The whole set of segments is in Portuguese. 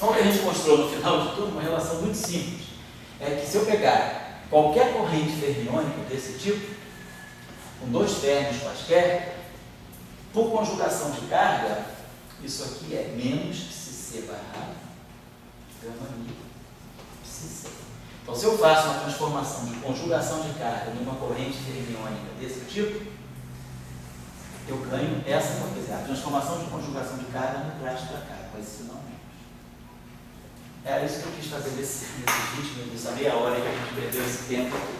Então, o que a gente mostrou no final de tudo, uma relação muito simples, é que se eu pegar qualquer corrente fermiônica desse tipo, com dois términos quaisquer, por conjugação de carga, isso aqui é menos psi c barrado gama mi psi c. Então, se eu faço uma transformação de conjugação de carga numa corrente fermiônica desse tipo, eu ganho essa coisa. A transformação de conjugação de carga não traz para cá, com esse sinal menos. Era isso que eu quis fazer nesse vídeo, nessa meia hora que a gente perdeu esse tempo aqui.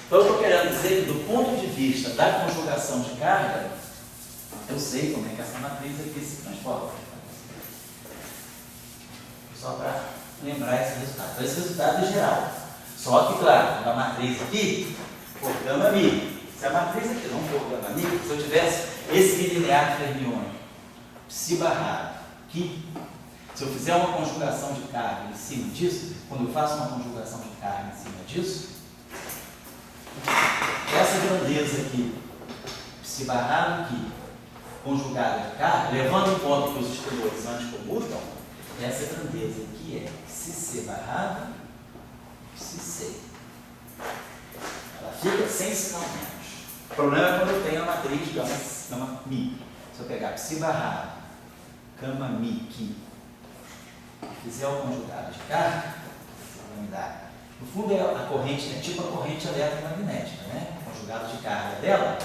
Então, eu estou querendo dizer que, do ponto de vista da conjugação de carga, eu sei como é que essa matriz aqui se transforma. Só para lembrar esse resultado. Então, esse resultado é geral. Só que, claro, na matriz aqui, for gama mi. Se a matriz aqui não for gama mi, se eu tivesse esse bilinear fermiônico, psi barrado, que, se eu fizer uma conjugação de carga em cima disso, quando eu faço uma conjugação de carga em cima disso, essa grandeza aqui, psi barrado aqui, conjugada de carga, levando em conta que os exteriores anticomutam, essa grandeza aqui é psi c barrado, psi c. Ela fica sem sinal menos. O problema é quando eu tenho a matriz gama mi. Se eu pegar psi barrado, gama mi aqui, e fizer o conjugado de carga, vai me dar. No fundo, a corrente é tipo a corrente eletromagnética, né? O conjugado de carga dela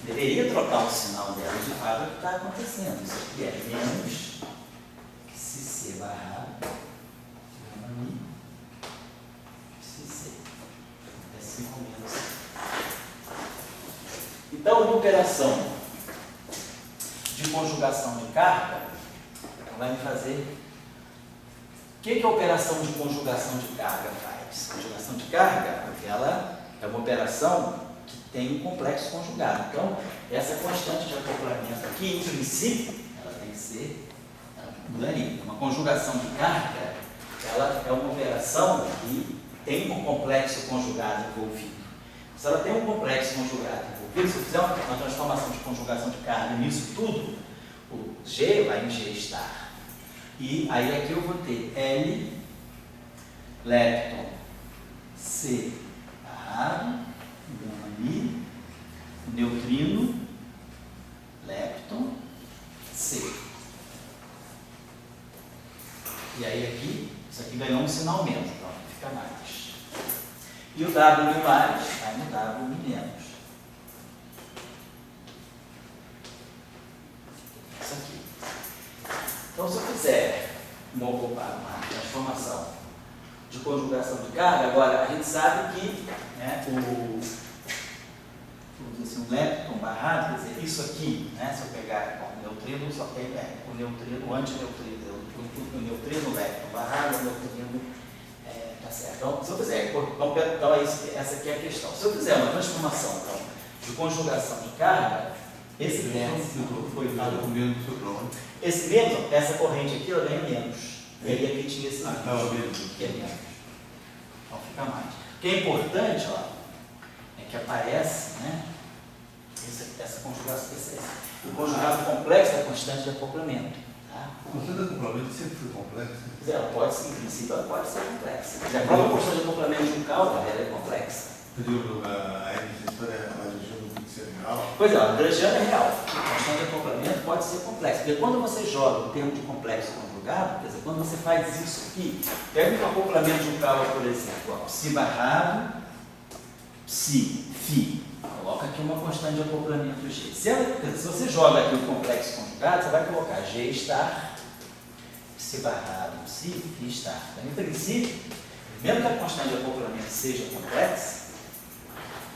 deveria trocar o sinal dela, de fato é o que está acontecendo. Isso aqui é menos psi c barrado gama mi psi c. É 5 menos. Então, uma operação de conjugação de carga vai me fazer. O que a operação de conjugação de carga faz? Conjugação de carga, ela é uma operação que tem um complexo conjugado. Então, essa constante de acoplamento aqui, em princípio, ela tem que ser mudaria. Uma conjugação de carga, ela é uma operação que tem um complexo conjugado envolvido. Se ela tem um complexo conjugado envolvido, se eu fizer uma transformação de conjugação de carga nisso tudo, o G vai em G estar. E aí aqui eu vou ter L, lepton, C barrado, gama mi, neutrino, lepton, C. E aí aqui, isso aqui ganhou um sinal menos, então fica mais. E o W mais vai no W menos. Isso aqui. Então, se eu fizer uma transformação de conjugação de carga, agora a gente sabe que, né, um lepton barrado, quer dizer, isso aqui, né, se eu pegar o neutrino, só tem o neutrino, o antineutrino, o neutrino lepton barrado, o neutrino, tá certo. Então, se eu fizer, então essa aqui é a questão. Se eu fizer uma transformação então, de conjugação de carga, esse menos foi dado com menos do sobrou. Esse menos, essa corrente aqui, ela ganha menos. E aí aqui tinha esse menos, que é menos. Então fica mais. O que é importante, ó, é que aparece, né, essa conjugação, o conjugado complexo é a constante de acoplamento. Tá? A constante de acoplamento sempre foi complexa? Ela pode ser, em princípio, ela pode ser complexa. A própria constante de acoplamento de um cálculo, ela é complexa. Eu digo, a história não tem que ser real. Pois é, a Lagrangiana é real. A constante de acoplamento pode ser complexa. Porque quando você joga o termo de complexo conjugado, quer dizer, quando você faz isso aqui, pega o acoplamento de um cálculo, por exemplo, ó, psi barrado, psi, fi. Coloca aqui uma constante de acoplamento G. Se você joga aqui o complexo conjugado, você vai colocar G estar, psi barrado, psi, fi estar. Então, em princípio, mesmo que a constante de acoplamento seja complexa,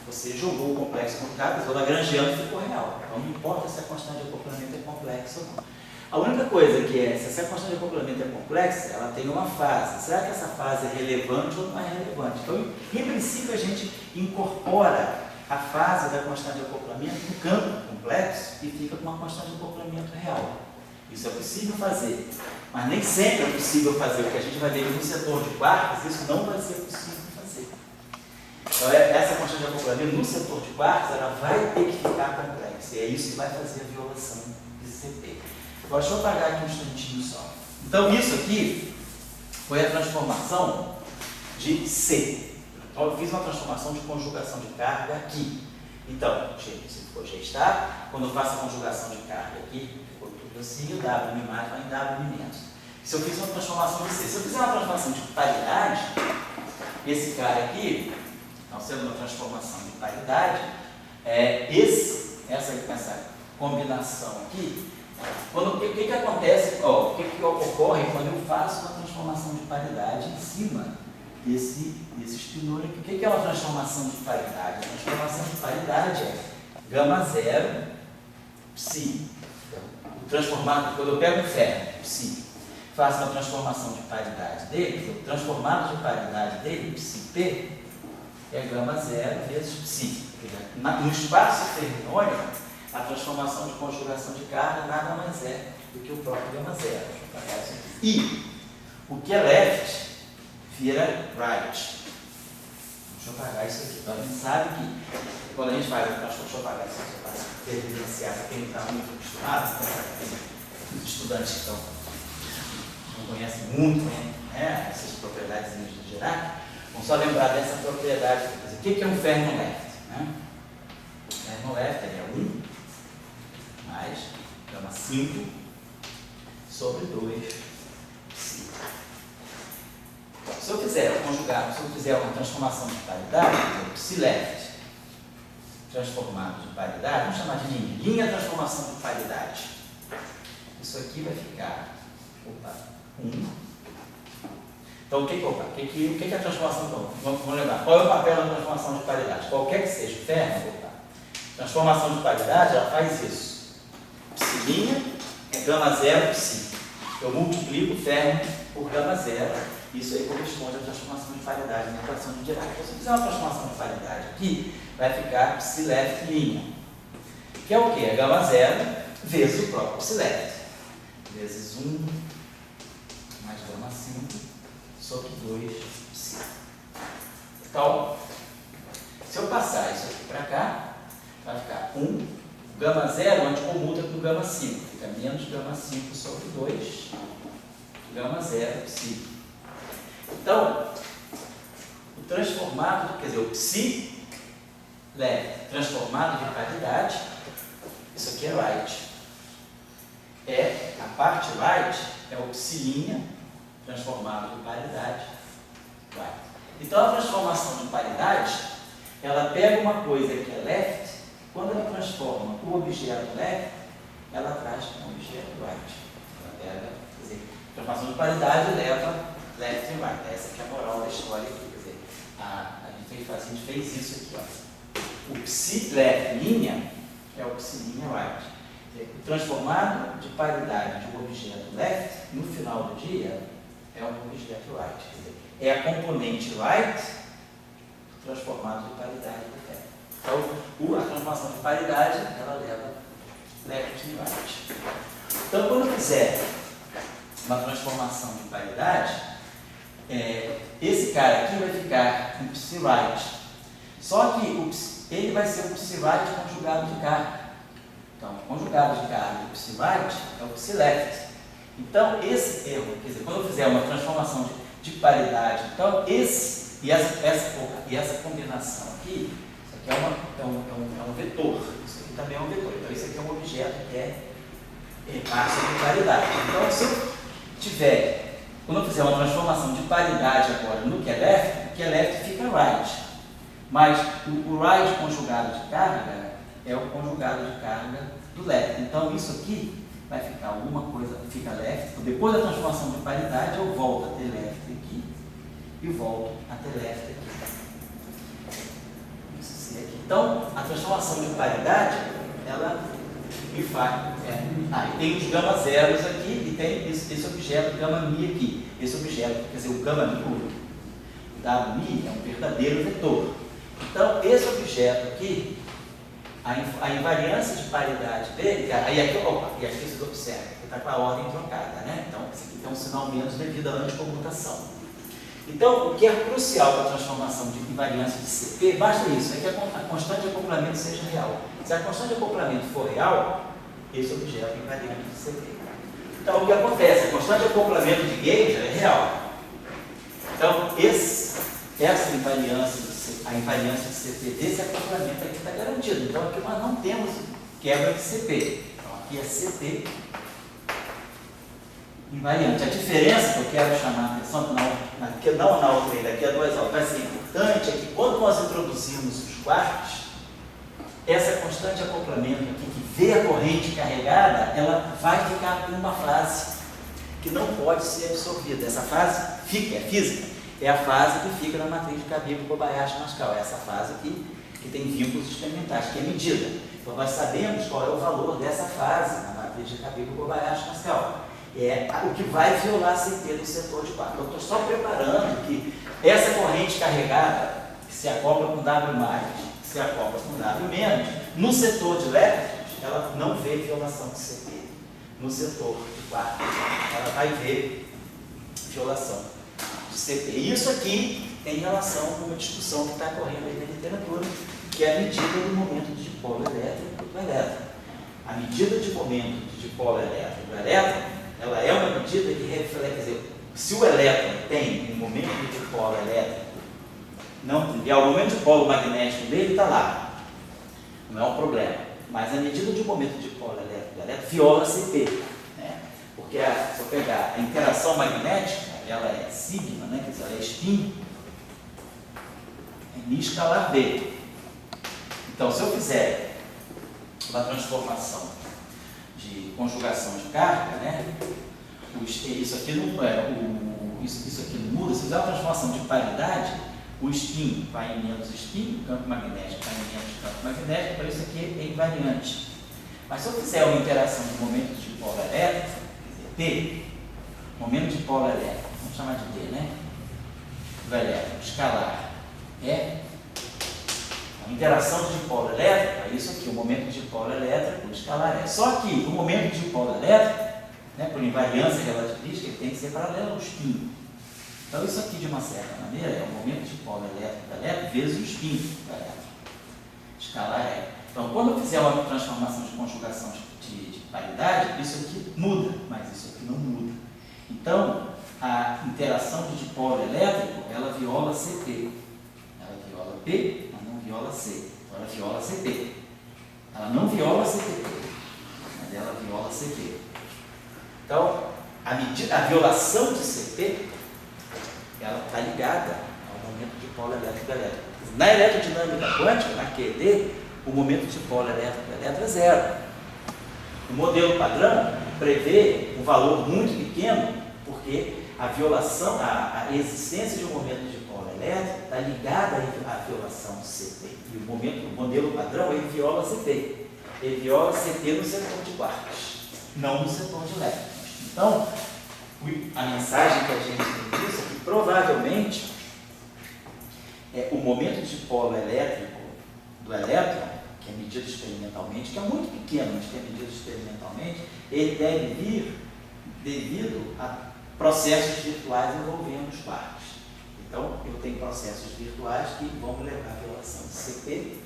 você jogou o complexo conjugado, o Lagrangiano ficou real. Então não importa se a constante de acoplamento é complexa ou não. A única coisa que é, se a constante de acoplamento é complexa, ela tem uma fase. Será que essa fase é relevante ou não é relevante? Então, em princípio, a gente incorpora a fase da constante de acoplamento no campo complexo e fica com uma constante de acoplamento real. Isso é possível fazer, mas nem sempre é possível fazer. O que a gente vai ver no setor de quarks, isso não vai ser possível fazer. Então, essa constante de acoplamento no setor de quarks, ela vai ter que ficar complexa. E é isso que vai fazer a violação de CP. Agora, deixa eu apagar aqui um instantinho só. Então, isso aqui foi a transformação de C. Então, eu fiz uma transformação de conjugação de carga aqui. Então, se for G está, quando eu faço a conjugação de carga aqui, ficou tudo assim, o W mi mais vai em W mi menos. Se eu fiz uma transformação de C, se eu fizer uma transformação de paridade, esse cara aqui, então sendo uma transformação de paridade, essa combinação aqui, o que acontece, o que ocorre quando eu faço uma transformação de paridade em cima desse espinor aqui? O que é uma transformação de paridade? A transformação de paridade é gama zero, psi. Transformado, quando eu pego um ferro, psi, faço uma transformação de paridade dele, o transformado de paridade dele, psi-p, é gama zero vezes psi. No espaço fermiônico, a transformação de conjugação de carga nada mais é do que o próprio gama zero. Deixa eu apagar isso aqui. E o que é left vira right. Deixa eu apagar isso aqui. Então a gente sabe que quando a gente faz, deixa eu apagar isso aqui para evidenciar para quem está muito acostumado, os estudantes que estão, não conhecem muito essas propriedades de Dirac, vão só lembrar dessa propriedade. O que é um fermo left? Fermo left é 1 mais gama 5 sobre 2 psi. Se eu fizer uma transformação de paridade, psi left transformado de paridade, vamos chamar de linha transformação de paridade. Isso aqui vai ficar 1. Então, o que é a transformação? Então, vamos lembrar, qual é o papel da transformação de paridade? Qualquer que seja o fermo, transformação de paridade, ela faz isso. Psi' é gama zero psi. Eu multiplico o fermo por gama zero. Isso aí corresponde à transformação de paridade na equação de Dirac. Então, se eu fizer uma transformação de paridade aqui, vai ficar psi left linha. Que é o quê? É gama zero vezes o próprio psi left. Vezes 1 mais gama 5 sobre 2 psi. Então, se eu passar isso aqui para cá, vai ficar 1, gama zero, onde comuta com gama 5. Fica menos gama 5 sobre 2, gama zero psi. Então, o transformado, quer dizer, o psi left transformado de paridade, isso aqui é right. A parte right é o psi' transformado de paridade, right. Então, a transformação de paridade, ela pega uma coisa que é left, quando ela transforma o objeto left, ela traz um objeto right. Ela pega, quer dizer, a transformação de paridade leva left e right. Essa aqui é a moral da história aqui. Quer dizer, a gente fez isso aqui. Ó. O psi left linha é o psi' right. Quer dizer, o transformado de paridade de um objeto left, no final do dia, é um objeto right. Quer dizer, é a componente right transformado de paridade do ferro. Então, a transformação de paridade, ela leva left e right. Então, quando eu fizer uma transformação de paridade, esse cara aqui vai ficar um psi right. Só que ele vai ser um psi right conjugado de carga. Então, conjugado de carga do psi right é o psi left. Então, esse termo, quer dizer, quando eu fizer uma transformação de paridade, então essa combinação aqui, isso aqui é um vetor. Isso aqui também é um vetor. Então, isso aqui é um objeto que é massa de paridade. Então, se eu tiver, quando eu fizer uma transformação de paridade agora no que é left fica right. Mas o right conjugado de carga é o conjugado de carga do left. Então, isso aqui vai ficar alguma coisa, fica left. Então, depois da transformação de paridade, eu volto a ter left aqui e volto a ter left aqui. Isso aqui. Então, a transformação de paridade, ela me faz. E tem os gama zeros aqui e tem esse objeto gama mi aqui. Esse objeto, quer dizer, o gama mi, o w' é um verdadeiro vetor. Então, esse objeto aqui, a invariância de paridade dele, e aqui vocês observam, que está com a ordem trocada, né? Então, esse aqui tem um sinal menos devido à anticomutação. Então, o que é crucial para a transformação de invariância de CP, basta isso, é que a constante de acoplamento seja real. Se a constante de acoplamento for real, esse objeto é invariante de CP. Então, o que acontece? A constante de acoplamento de Gauge é real. Então, essa invariância, a invariância de CP desse acoplamento aqui está garantida. Então, aqui nós não temos quebra de CP. Então, aqui é CP invariante. A diferença que eu quero chamar a atenção, que não na outra ainda, aqui é 2 vai ser importante, é que quando nós introduzimos os quartos, essa constante acoplamento aqui, que vê a corrente carregada, ela vai ficar com uma fase que não pode ser absorvida. Essa fase é física, é a fase que fica na matriz de Kabiko-Kobayashi-Mascal. É essa fase aqui que tem vínculos experimentais, que é medida. Então, nós sabemos qual é o valor dessa fase na matriz de Kabiko-Kobayashi-Mascal. É o que vai violar a CP do setor de quarto. Eu estou só preparando que essa corrente carregada, que se acopla com W+, se acopla com W-, no setor de elétrons, ela não vê violação de CP. No setor de quarto, ela vai ver violação de CP. Isso aqui tem relação com uma discussão que está correndo aí na literatura, que é a medida do momento de dipolo elétrico do elétron. A medida de momento de dipolo elétrico do elétron, ela é uma medida que reflete, quer dizer, se o elétron tem um momento de dipolo elétrico, o momento de dipolo magnético dele está lá, não é um problema. Mas a medida de momento de dipolo elétrico do elétron viola CP, né? Porque se eu pegar a interação magnética, ela é sigma, né? Quer dizer, ela é spin em escalar B. Então, se eu fizer uma transformação de conjugação de carga, né? Isso aqui não muda. Se fizer uma transformação de paridade, o spin vai em menos spin, o campo magnético vai em menos campo magnético, por isso aqui é invariante. Mas se eu fizer uma interação de momento de dipolo elétrico, quer dizer, T, momento de dipolo elétrico, vamos chamar de T, né? Do elétrico escalar é a interação de dipolo elétrico, é isso aqui, o momento de dipolo elétrico escalar é. Só que o momento de dipolo elétrico, né, por invariância relativística, ele tem que ser paralelo ao spin. Então, isso aqui, de uma certa maneira, é o momento de dipolo elétrico do elétron vezes o spin do elétron. Escalar é. Então, quando eu fizer uma transformação de conjugação de paridade, isso aqui muda, mas isso aqui não muda. Então, a interação de dipolo elétrico, ela viola CP. Ela viola P, mas não viola C. Então, ela viola CP. Ela não viola CP, mas ela viola CP. Então, a violação de CP, ela está ligada ao momento de dipolo elétrico do elétron. Na eletrodinâmica quântica, na QED, o momento de dipolo elétrico do elétron é 0. O modelo padrão prevê um valor muito pequeno, porque a violação, a existência de um momento de dipolo elétrico está ligada à violação do CP. E o modelo padrão, ele viola CP. Ele viola CP no setor de quartos, não no setor de elétrons. Então, a mensagem que a gente tem disso é que provavelmente o momento de dipolo elétrico do elétron, que é medido experimentalmente, que é muito pequeno, mas que é medido experimentalmente, ele deve vir devido a processos virtuais envolvendo os quartos. Então, eu tenho processos virtuais que vão levar à violação de CP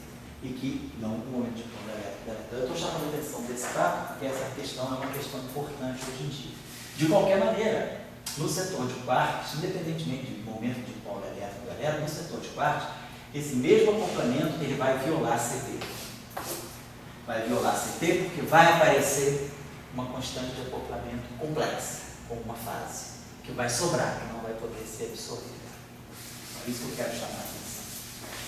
e que não o momento de dipolo elétrico do elétron. Eu estou chamando a atenção desse fato, porque essa questão é uma questão importante hoje em dia. De qualquer maneira, no setor de quartos, independentemente do momento de dipolo elétrico do elétron, no setor de quartos, esse mesmo acoplamento ele vai violar CP. Vai violar CP porque vai aparecer uma constante de acoplamento complexa, como uma fase, que vai sobrar, que não vai poder ser absorvida. É isso que eu quero chamar a atenção.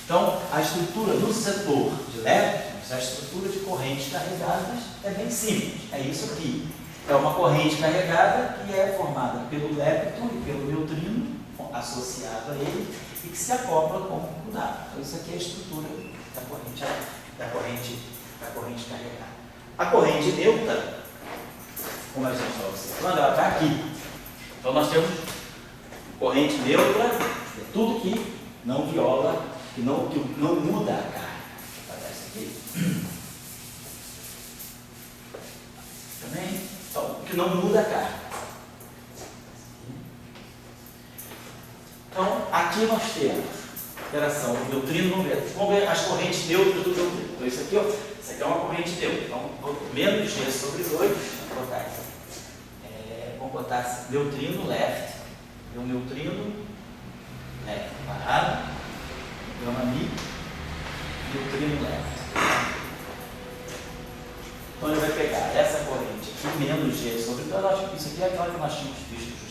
Então, a estrutura do setor de elétrons, a estrutura de correntes carregadas é bem simples. É isso aqui. É uma corrente carregada que é formada pelo lepton e pelo neutrino associado a ele e que se acopla com o dado. Então, isso aqui é a estrutura da corrente carregada. A corrente neutra, como a gente está observando, ela está aqui. Então, nós temos corrente neutra, é tudo que não viola, que não muda a carga. Vou botar isso aqui. Também. Então, que não muda a carga. Então, aqui nós temos interação do neutrino no elétron. Vamos ver as correntes neutras do neutrino. Então, isso aqui é uma corrente neutra. Então, menos G sobre 2, vamos botar isso. Vamos botar neutrino left. E o neutrino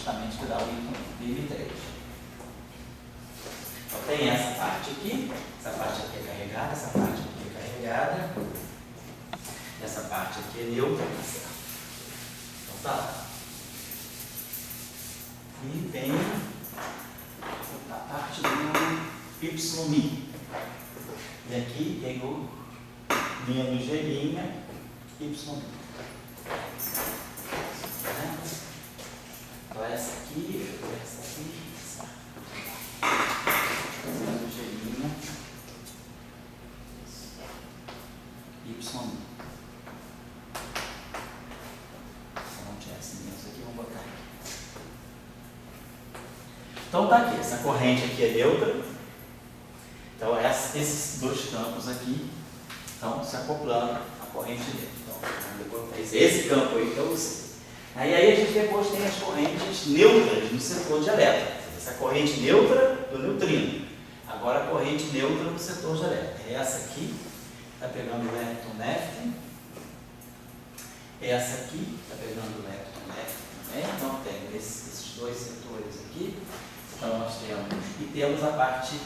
justamente que dá o BM3. Então tem essa parte aqui, essa parte aqui é carregada, essa parte aqui é carregada, essa parte aqui é neutra, tá certo? Então tá lá. E tem a parte do YMI. E aqui tem o menos G', YMI. Então essa aqui, menos G', YMI. Então tá aqui, essa corrente aqui é neutra, então esses dois campos aqui estão se acoplando à corrente neutra. Então, depois esse campo aí que eu usei. Aí a gente depois tem as correntes neutras no setor de elétron. Essa corrente neutra do neutrino. Agora a corrente neutra no setor de elétron. Essa aqui está pegando o lepton-left. Essa aqui está pegando o lepton-left também. Então tem esses dois setores aqui. Então nós temos a parte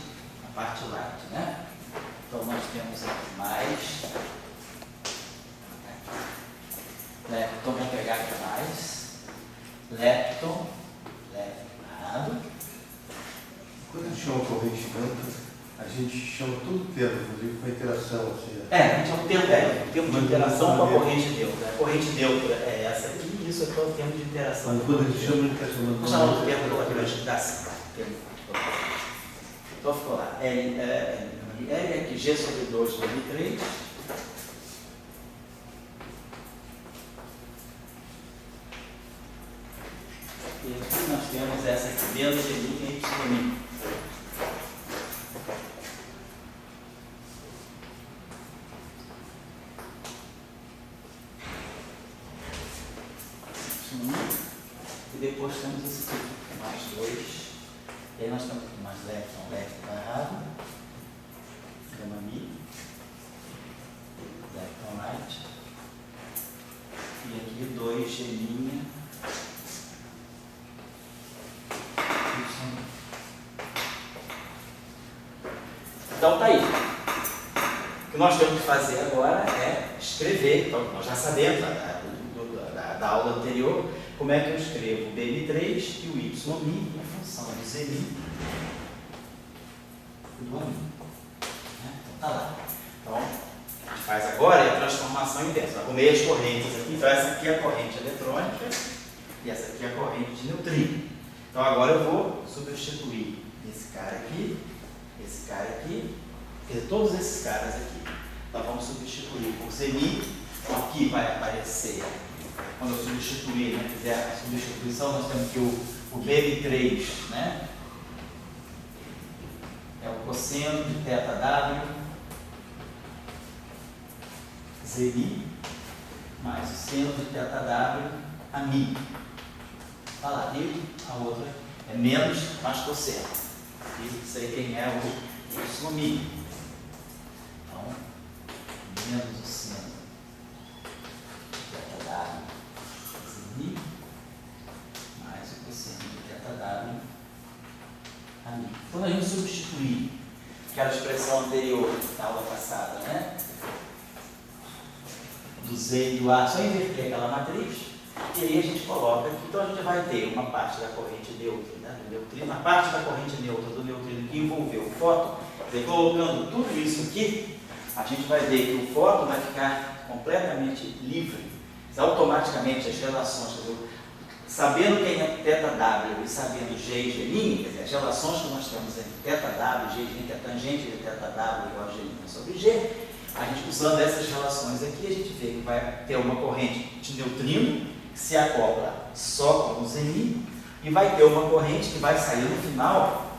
light, né? Então nós temos aqui mais lepton, vamos pegar aqui mais lepton errado. Quando a gente chama corrente neutra, a gente chama todo termo, inclusive com a interação assim. A gente chama o termo de interação com a corrente neutra. A corrente neutra é essa aqui, e isso é o termo de interação. Mas quando a gente chama, ele está chamando. Vamos chamar o termo de interação. Então ficou lá. L aqui, G sobre 2 sobre 3. E aqui nós temos essa aqui, menos G' e Y'. E depois temos esse aqui, mais 2. E aí nós temos aqui mais lepton está errado. Gama mi. Lepton right. E aqui 2 G'. Então tá aí. O que nós temos que fazer agora é escrever. Então nós já sabemos da aula anterior como é que eu escrevo o BM3 e o YMI em função do ZMI e do AMI. Então tá lá. Então a gente faz agora a transformação inversa. Arrumei as correntes aqui. Então essa aqui é a corrente eletrônica e essa aqui é a corrente de neutrino. Então agora eu vou substituir esse cara aqui, quer dizer, todos esses caras aqui. Então vamos substituir por ZMI. Então aqui vai aparecer, quando eu substituir, né, fizer a substituição, nós temos que o BM3, né, é o cosseno de θW, ZI, mais o seno de θW, a mi. Olha lá, e a outra é menos mais cosseno. E sei quem é o YMI. Então, menos o seno de θW, ZI, mais o cosseno de θW, a mi. Quando a gente substituir aquela expressão anterior da aula passada, né? Do Z e do A, só inverter aquela matriz, e aí a gente coloca aqui. Então a gente vai ter uma parte da corrente neutra, né, do neutrino, a parte da corrente neutra do neutrino que envolveu o fóton. Quer dizer, colocando tudo isso aqui, a gente vai ver que o fóton vai ficar completamente livre. Automaticamente as relações, quer dizer, sabendo quem é θW e sabendo G e G', quer dizer, as relações que nós temos entre θW e G', que é tangente de θW igual a G' sobre G, a gente usando essas relações aqui, a gente vê que vai ter uma corrente de neutrino que se acopla só com o ZI e vai ter uma corrente que vai sair no final,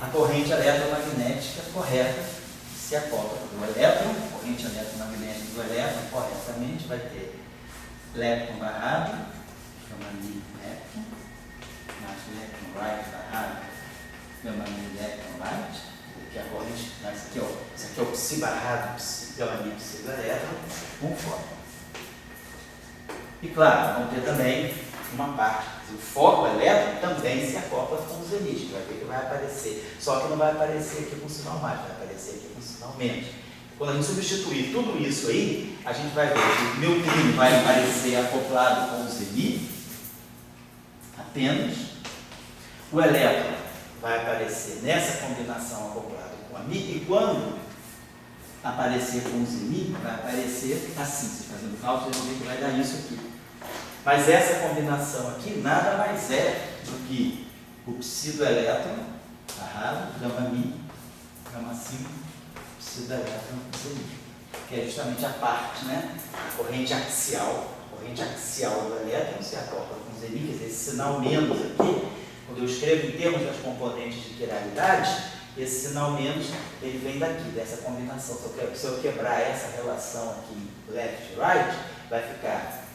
a corrente eletromagnética correta que se acopla do elétron, corrente eletromagnética do elétron corretamente vai ter lepton barrado, gama mi lepton, mais lepton right barrado, gama mi lepton right, que é a corrente, esse aqui é o psi barrado, gama mi psi do elétron, com fóton. E claro, vamos ter também uma parte o foco elétrico também se acopla com os emite, vai ver que vai aparecer. Só que não vai aparecer aqui com sinal mais, vai aparecer aqui com sinal menos. Quando a gente substituir tudo isso aí, a gente vai ver que o neutrino vai aparecer acoplado com os emite, apenas. O elétron vai aparecer nessa combinação acoplado com a Mi, e quando aparecer com o Zemi, vai aparecer assim, se fazendo cálculo, você vai ver que vai dar isso aqui. Mas essa combinação aqui nada mais é do que o psidoelétron, barrado, gama Mi, gama 5, psidoelétron, Zemi, que é justamente a parte, né, a corrente axial do elétron se acopla com o Zemi, quer dizer, esse sinal menos aqui, quando eu escrevo em termos das componentes de quiralidade, esse sinal menos, ele vem daqui, dessa combinação. Se eu quebrar essa relação aqui, left e right, vai ficar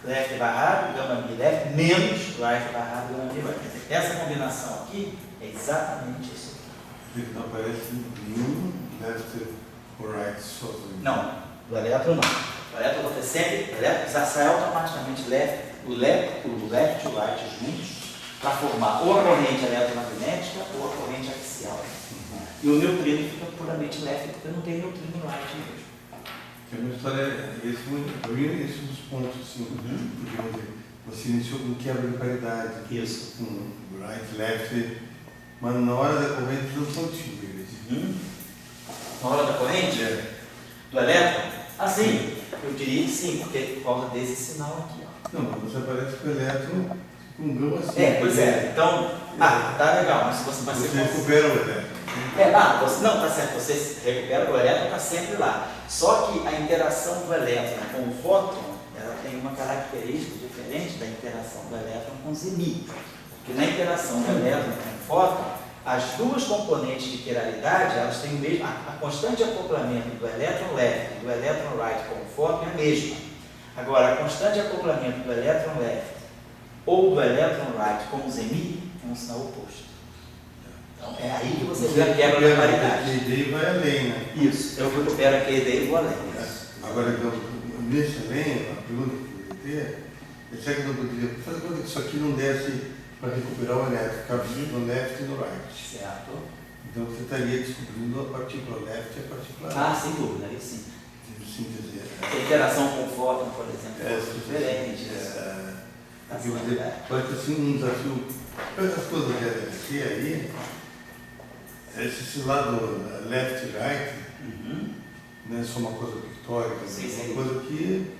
left barrado, gama mi left, menos right barrado, gama mi right. Quer dizer, essa combinação aqui é exatamente isso aqui. Não aparece nenhum left ou right sozinho. Não, do elétron não. O elétron vai ter sempre, o elétron sai automaticamente o left e o right juntos, para formar ou a corrente eletromagnética ou a corrente axial. E o neutrino fica puramente left, porque não tem neutrino right mesmo. A minha história para mim, esses são os pontos, assim, porque você iniciou com quebra de paridade, Isso. com right, left, mas na hora da corrente não são típicas. Na hora da corrente? Do elétron? Assim, eu diria que sim, porque por causa desse sinal aqui. Ó. Não, mas você aparece com o elétron com gama assim. Pois é. Então, tá legal, mas se você recupera o elétron. Não, tá certo, você recupera o elétron, está sempre lá. Só que a interação do elétron com o fóton, ela tem uma característica diferente da interação do elétron com o Zemi. Porque na interação do elétron com o fóton, as duas componentes de quiralidade, elas têm o mesmo, a constante de acoplamento do elétron left e do elétron right com o fóton é a mesma. Agora, a constante de acoplamento do elétron left ou do elétron right com o Zemi é um sinal oposto. Então, é aí que você vê a quebra da paridade. A QD vai além, né? Isso, eu recupero a QD e vou além. Agora, então, nesse além, a pergunta que eu poderia ter, será que não poderia fazer conta que isso aqui não desse para recuperar o elétron, ficava no left e no right? Certo. Então você estaria descobrindo a partícula left e a partícula right. Sem dúvida, aí sim. Síntese. A interação com o fóton, por exemplo, é diferente. Pode ter sido um desafio. Essas coisas da LHC aí, esse lado left e right, não é só uma coisa pictórica, é uma coisa que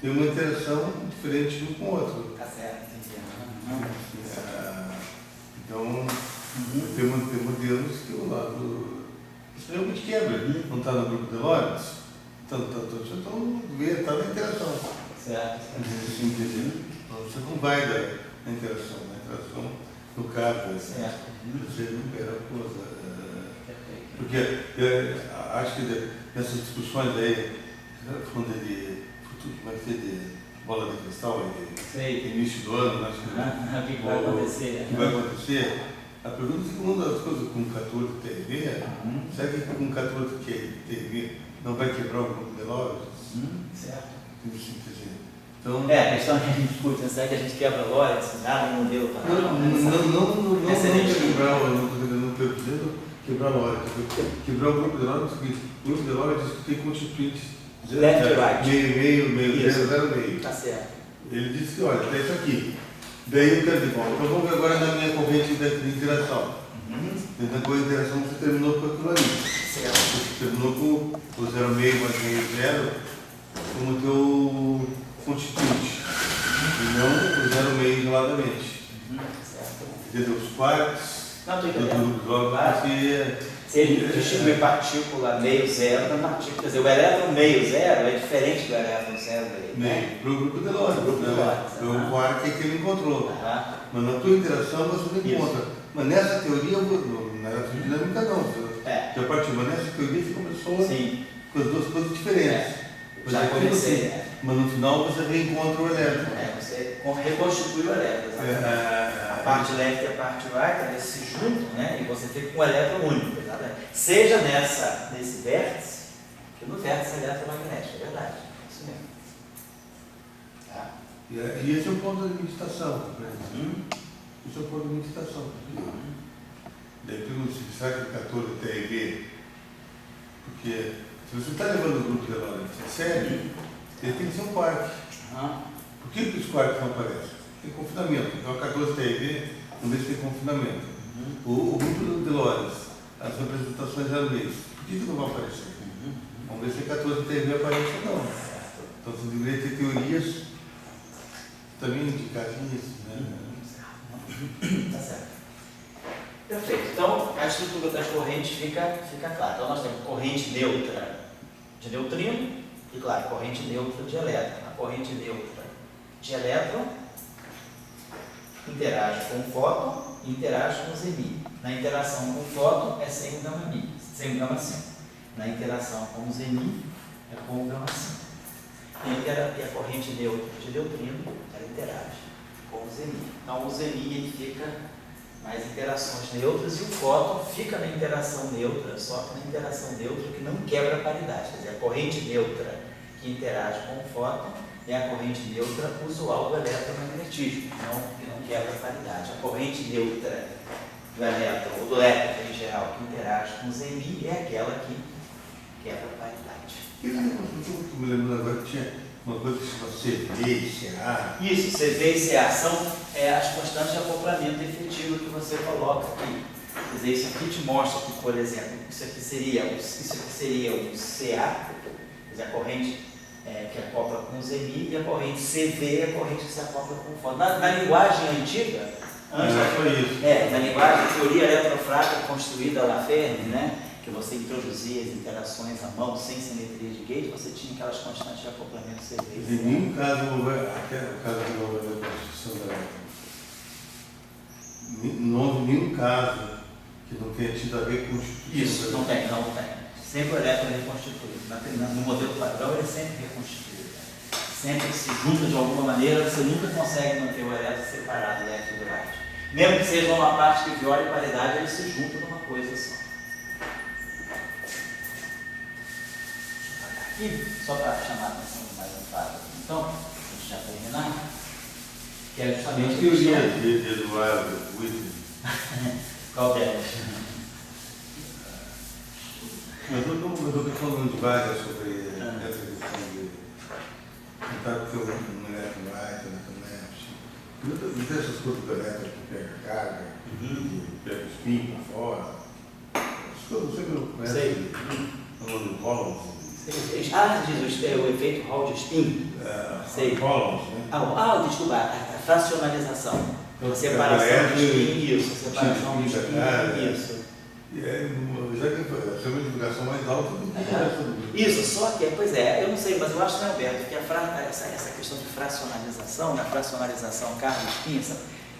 tem uma interação diferente um com o outro. Tá certo, então, tem modelos que o lado isso realmente quebra. Não está no grupo de Lorentz, então está na interação. Certo. Você não vai da interação. A interação, no caso, você recupera a coisa. Porque eu acho que nessas discussões aí, falando de futuro, como é que de bola de cristal, de início do ano, acho que o que vai acontecer? O que vai acontecer? A pergunta é que uma das coisas com 14 TV, será que com 14 TV não vai quebrar o grupo de Lorentz? Certo. Então, a questão que a gente discute, né? Será que a gente quebra Lorentz, nada no modelo para não quebrar o quebrar a Lorentz. Quebrar o grupo de Lorentz é o seguinte: o grupo de Lorentz tem constituintes left e right. Meio, 0, meio. Tá certo. Ele disse que, olha, tá isso aqui. Daí eu quero dizer, bom, então vamos ver agora na minha corrente de interação. Na corrente de interação você terminou com aquilo ali. Certo. Você terminou com o 0, meio mais meio 0 como teu constituinte. E não o 0, meio isoladamente. Certo. Entendeu? Os quarks. Não, estou entendendo. Porque se ele distinguir partícula meio zero da partícula, quer dizer, o elétron meio zero é diferente do elétron zero dele. Meio, para o grupo de Lorentz. O quark é que ele encontrou. Mas na tua interação você não encontra. Mas nessa teoria, na eletrodinâmica não. Já partiu, mas nessa teoria você começou com as duas coisas diferentes. Já comecei. Mas no final você reencontra o elétron. Você reconstitui o elétron. A parte left e a parte right, eles se juntam, né? E você fica com um elétron único. Exatamente. Seja nesse vértice, que no vértice é eletromagnético, é verdade. Isso mesmo. Tá? E esse é o ponto de meditação. Esse é o ponto de meditação. Daí pergunto, será que o 14 tem a ver? Porque se você está levando o grupo de Lorentz a sério, ele tem que ser um quark. Por que os quarks não aparecem? Tem confinamento. Então a 14 tem a ver, vamos ver se tem confinamento. O grupo de Lorentz, as representações eram isso. Por que não vai aparecer? Vamos ver se a 14 tem a ver aparece ou não. Então você deveria ter teorias também indicarem isso, né? Tá certo. Perfeito. Então, a estrutura das correntes fica clara. Então, nós temos corrente neutra de neutrino e, claro, corrente neutra de elétron. A corrente neutra de elétron interage com o fóton e interage com o Zeeman. Na interação com o fóton é sem o gama-5. Na interação com o Zeeman é com o gama-5. E a corrente neutra de neutrino, ela interage com o Zeeman. Então, o Zeeman ele fica nas interações neutras e o fóton fica na interação neutra, só que na interação neutra que não quebra a paridade. Quer dizer, a corrente neutra que interage com o fóton é a corrente neutra usual do eletromagnetismo, que não quebra a paridade. A corrente neutra do elétron, ou do elétron em geral, que interage com o Zeeman é aquela que quebra a paridade. Eu me lembro agora que tinha uma coisa que se chama CV e CA. Isso, CV e CA são as constantes de acoplamento efetivo que você coloca aqui. Quer dizer, isso aqui te mostra que, por exemplo, isso aqui seria o CA, quer dizer, a corrente que acopla com o Zeeman, e a corrente CV é a corrente que se acopla com o fóton. Na linguagem antiga, na linguagem de teoria eletrofrágil construída lá Fermi, né? Que você introduzia as interações à mão, sem simetria de gauge, você tinha aquelas constantes de acoplamento CV. Em nenhum caso houve a constituição da elétron. Não houve nenhum caso que não tenha tido a ver com constituição. Isso, não tem. Sempre o elétron é reconstituído. No modelo padrão ele é sempre reconstituído. Sempre se junta de alguma maneira, você nunca consegue manter o elétron separado do elétron do right. Mesmo que seja uma parte que viole paridade, ele se junta numa coisa só. Aqui, só para chamar a atenção mais um fato. Então, a gente já terminar, que é justamente a teoria de Eduardo Whitney. Qual delas? Eu estou falando de várias sobre essa questão de tentar ter um elétron right, um elétron left. Não tem essas coisas do elétron que pega carga, pega o spin para fora. Você não conhece o Rollins? Diz o efeito Hall de spin. Rollins, né? Desculpa, a fracionalização. A separação do spin, isso. A separação do spin, isso. Já que chama de divulgação mais alta do que isso, só que, eu não sei, mas eu acho, né, Alberto, que essa questão de fracionalização, na fracionalização carga-spin,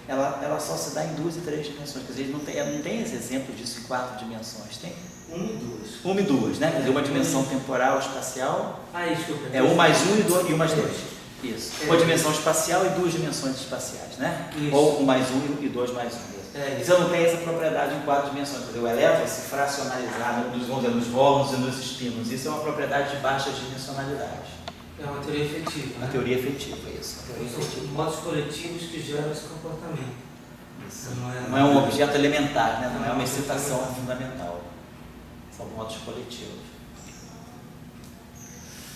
ela só se dá em 2 e 3 dimensões. Quer dizer, não tem esse exemplo disso em 4 dimensões. Tem 1 e 2. 1 e 2, né? Quer dizer, uma dimensão temporal, espacial. Desculpa. É 1 mais 1 e 1 mais 2. Isso. Uma dimensão espacial e 2 dimensões espaciais, né? Isso. Ou 1 mais 1 e 2 mais 1. Você não tem essa propriedade em 4 dimensões. Quer dizer, o elétron se fracionalizar nos vólons e nos espinos. Isso é uma propriedade de baixa dimensionalidade. É uma teoria efetiva. Uma teoria efetiva, isso. São modos coletivos que geram esse comportamento. Isso. Não é um objeto elementar, né? Não é uma excitação fundamental. São modos coletivos.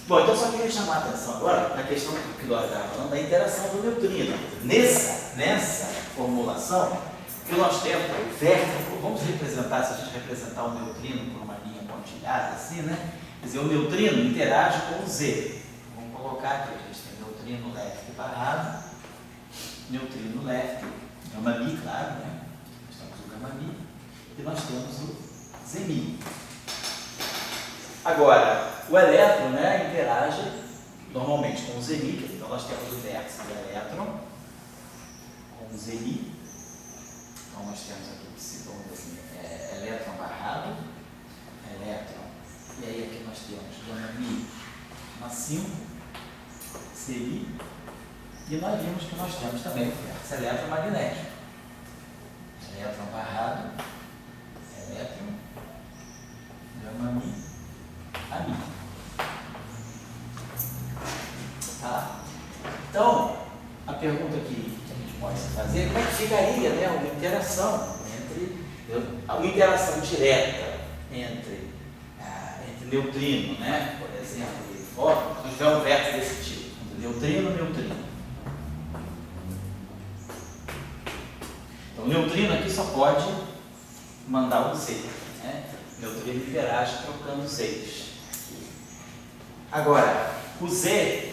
Bom, então só queria chamar a atenção agora na questão que nós estávamos falando da interação do neutrino. Nessa formulação, que nós temos o vértice, vamos representar, se a gente representar o neutrino por uma linha pontilhada assim, né? Quer dizer, o neutrino interage com o Z. Vamos colocar aqui, a gente tem neutrino left barrado, neutrino left, gama mi, claro, né? Nós temos o gama mi e nós temos o Zeeman. Agora, o elétron, né, interage normalmente com o Zeeman, então nós temos o vértice do elétron com o Zeeman. Então nós temos aqui, vamos dizer assim, elétron barrado, elétron, e aí aqui nós temos gama mi na 5, Zeeman, e nós vimos que nós temos também o vértice eletromagnético. Elétron barrado, elétron, gama mi, a mi. Tá? Então, ficaria, né, uma interação uma interação direta entre neutrino, né, por exemplo, e fóton. Nós tiver um vértice desse tipo, entre neutrino e neutrino. Então, o neutrino aqui só pode mandar um Z, né? O neutrino interage trocando Z's. Agora, o Z,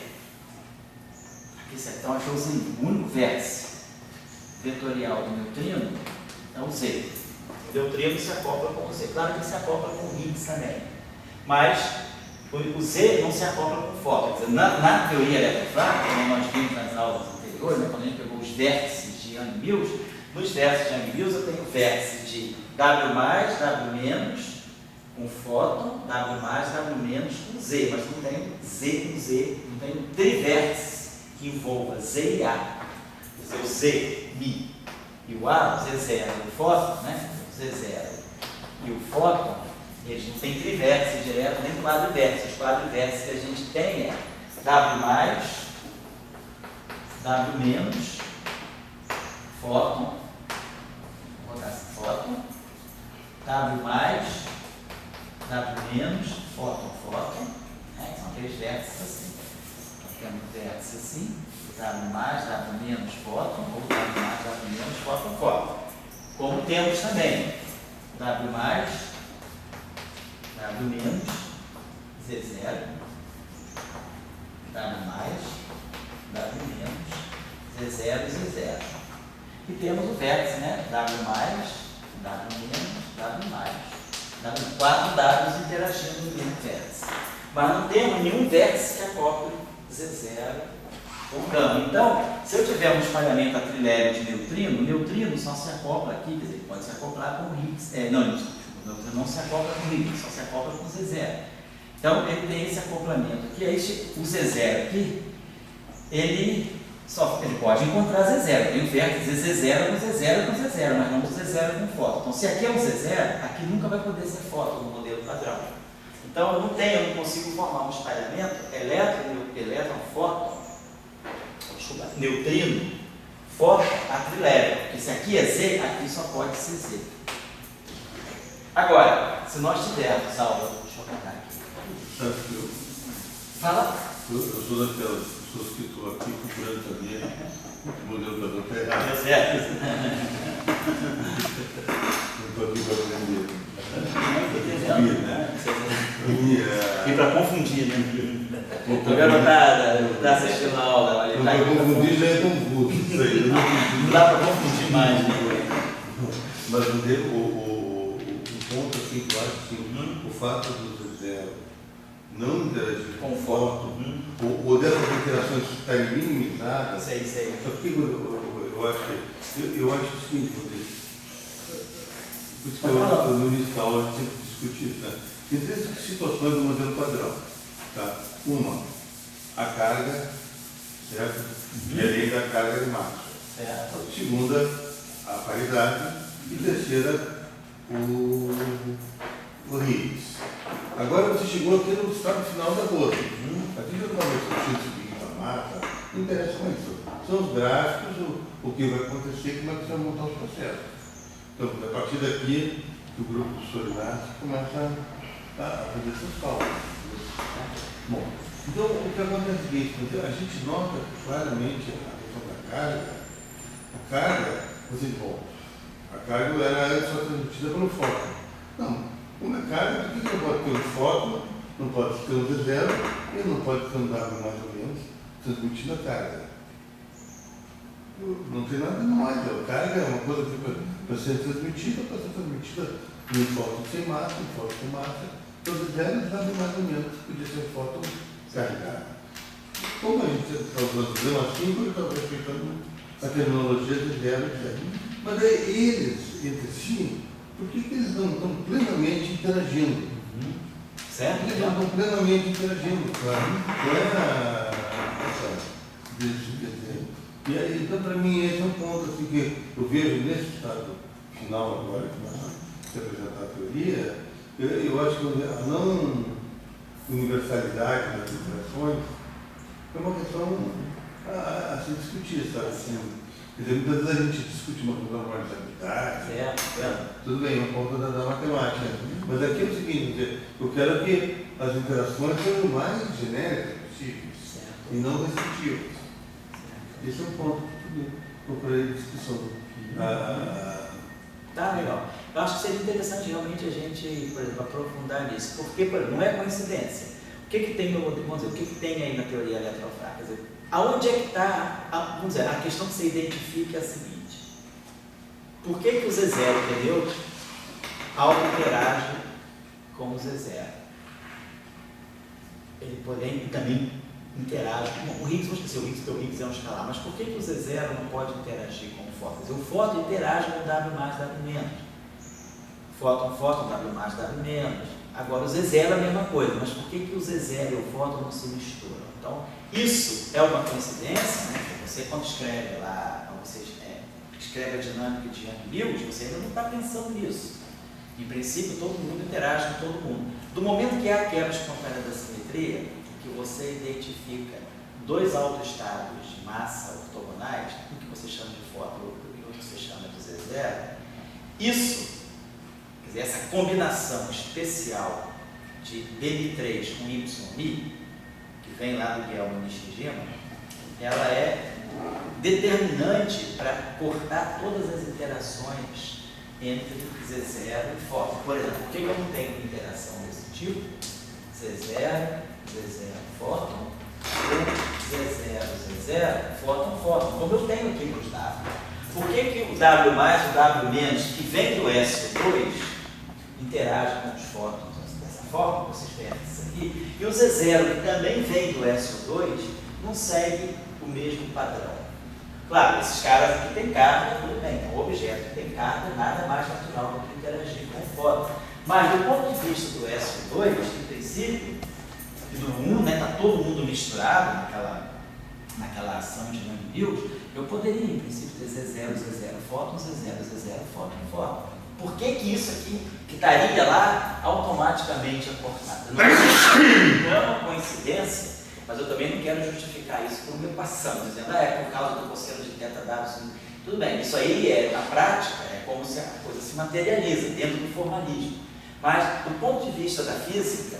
então aqui eu usei o único vértice vetorial do neutrino é o Z. O neutrino se acopla com o Z. Claro que ele se acopla com o Higgs também. Mas o Z não se acopla com o fóton. Quer dizer, na teoria eletrofrágil, como nós vimos nas aulas anteriores, né, quando a gente pegou os vértices de Young-Mills, nos vértices de Young-Mills eu tenho o vértice de W+, W- com fóton, W+, W- com Z, mas não tenho Z com Z, não tenho trivértice que envolva Z e A. Quer dizer, o Z, Mi, e o A, o Z0 e o fóton, né? O Z0 e o fóton, eles não têm trivértice direto, nem quadrivértice. Os quadrivértices que a gente tem é W+, W-, fóton, vou botar assim, fóton, W+, W-, fóton, fóton, né? São três vértices assim. Nós temos vértice assim, W+, W-, fóton, ou W+, W-, fóton, fóton. Como temos também W+, W-, Z0, W+, W-, Z0 e Z0. E temos o vértice, né? W+, W-, quatro Ws interagindo no mesmo vértice. Mas não temos nenhum vértice que acople Z0 ou gama. Então, se eu tiver um espalhamento a trilhério de neutrino, o neutrino só se acopla aqui, quer dizer, pode se acoplar com o Higgs. O neutrino não se acopla com o Higgs, só se acopla com o Z0. Então, ele tem esse acoplamento aqui. Aí, o Z0 aqui, ele pode encontrar Z0. Tem o vértice Z0 com Z0 com Z0, mas não o Z0 com fóton. Então, se aqui é um Z0, aqui nunca vai poder ser fóton no modelo padrão. Então, eu não consigo formar um espalhamento elétron-fóton, neutrino, fóton a trilhério. Porque se aqui é Z, aqui só pode ser Z. Agora, se nós tivermos aula, deixa eu contar aqui. Fala. Eu sou daquelas pessoas que estou aqui procurando saber o modelo padrão está errado. Deu certo. Não estou aqui para aprender. E para confundir, né? O programa está assistindo a aula. Não para confundir já é confuso. Isso aí. Não dá para confundir mais, né? Mas o ponto assim que eu acho assim, o fato do Z0 não interagir com fóton, ou dessas interações estarem minimizadas. Sei. Só que eu acho o seguinte, por isso que no início da aula a gente sempre discutiu isso, né? Tem três situações do modelo padrão. Tá? Uma, a carga, certo? E a lei da carga de Maxwell. Certo. Segunda, a paridade. E terceira, o Higgs. Agora você chegou aqui no estado final da coisa. Aqui já está no seguinte da massa, não interessa mais isso. São os gráficos, o que vai acontecer, como é que você vai montar os processos. Então, a partir daqui, o grupo do Solinário começa a fazer seus cálculos. Bom, então o que acontece é o seguinte, a gente nota claramente a questão da carga. A carga, você bom, a carga era só transmitida pelo fóton. Não, uma carga, por que não pode ter um fóton, não pode ter um Z0, e não pode ter um W mais ou menos transmitindo a carga? Não tem nada mais. A carga é uma coisa que para ser transmitida, num fóton sem massa, um fóton com massa. Então, Z0 sabe mais ou menos, podia ser fóton carregado. Como a gente está usando o sistema símbolo, ele está respeitando a terminologia de Z0 e Z. Mas aí, eles, entre si, por que eles não estão plenamente interagindo? Certo? Eles não estão plenamente interagindo. E aí, então, para mim, esse é um ponto assim, que eu vejo nesse estado final agora, que nós vamos apresentar a teoria, eu acho que a não universalidade das interações é uma questão a se discutir, sabe? Assim, Quer dizer, muitas vezes a gente discute uma normatividade, tudo bem, uma ponta da matemática. Mas aqui é o seguinte, eu quero que as interações sejam o mais genéricas possíveis e não restritivas. Esse é um ponto que eu procurei discussão. Tá legal. Eu acho que seria interessante realmente a gente, por exemplo, aprofundar nisso, porque, por exemplo, não é coincidência. O que tem, vamos dizer, o que tem aí na teoria eletrofrágil? Quer dizer, aonde é que está, vamos dizer, a questão que você identifica é a seguinte: por que o Z0, entendeu? Auto-interage com o Z0? Ele também interage com o Higgs, vamos esquecer o Higgs, porque o Higgs é um escalar, mas por que o Z0 não pode interagir com o fóton? Quer dizer, o fóton interage com W mais W menos. Fóton, W mais W menos. Agora o Z0 é a mesma coisa, mas por que o Z0 e o fóton não se misturam? Então, isso é uma coincidência, né? Você quando escreve lá, quando você escreve a dinâmica de Young-Mills, você ainda não está pensando nisso. Em princípio, todo mundo interage com todo mundo. Do momento que há a quebra espontânea da simetria, que você identifica dois autoestados de massa ortogonais, o que você chama de fóton e o que você chama de Z0, isso, quer dizer, essa combinação especial de BM3 com YMI, que vem lá do Guilherme Nishijima, ela é determinante para cortar todas as interações entre Z0 e fóton. Por exemplo, por que eu não tenho interação desse tipo? Z0, fóton, Z0, fóton, como eu tenho aqui nos W. Por que o W mais e o W menos, que vem do SO2, interage com os fótons dessa forma, vocês veem isso aqui, e o Z0, que também vem do SO2, não segue o mesmo padrão. Claro, esses caras aqui têm carga, tudo bem, então o objeto que tem carga, nada mais natural do que interagir com o fóton. Mas do ponto de vista do SO2, em princípio, e do 1, né, está todo mundo misturado naquela ação de Young-Mills, eu poderia, em princípio, ter Z0, fóton, Z0, fóton. Por que isso aqui, que estaria lá, automaticamente acortado? Não é uma coincidência, mas eu também não quero justificar isso por uma equação, dizendo, é por causa do cosseno de θW. Tudo bem, isso aí, na prática, é como se a coisa se materializa dentro do formalismo. Mas, do ponto de vista da física,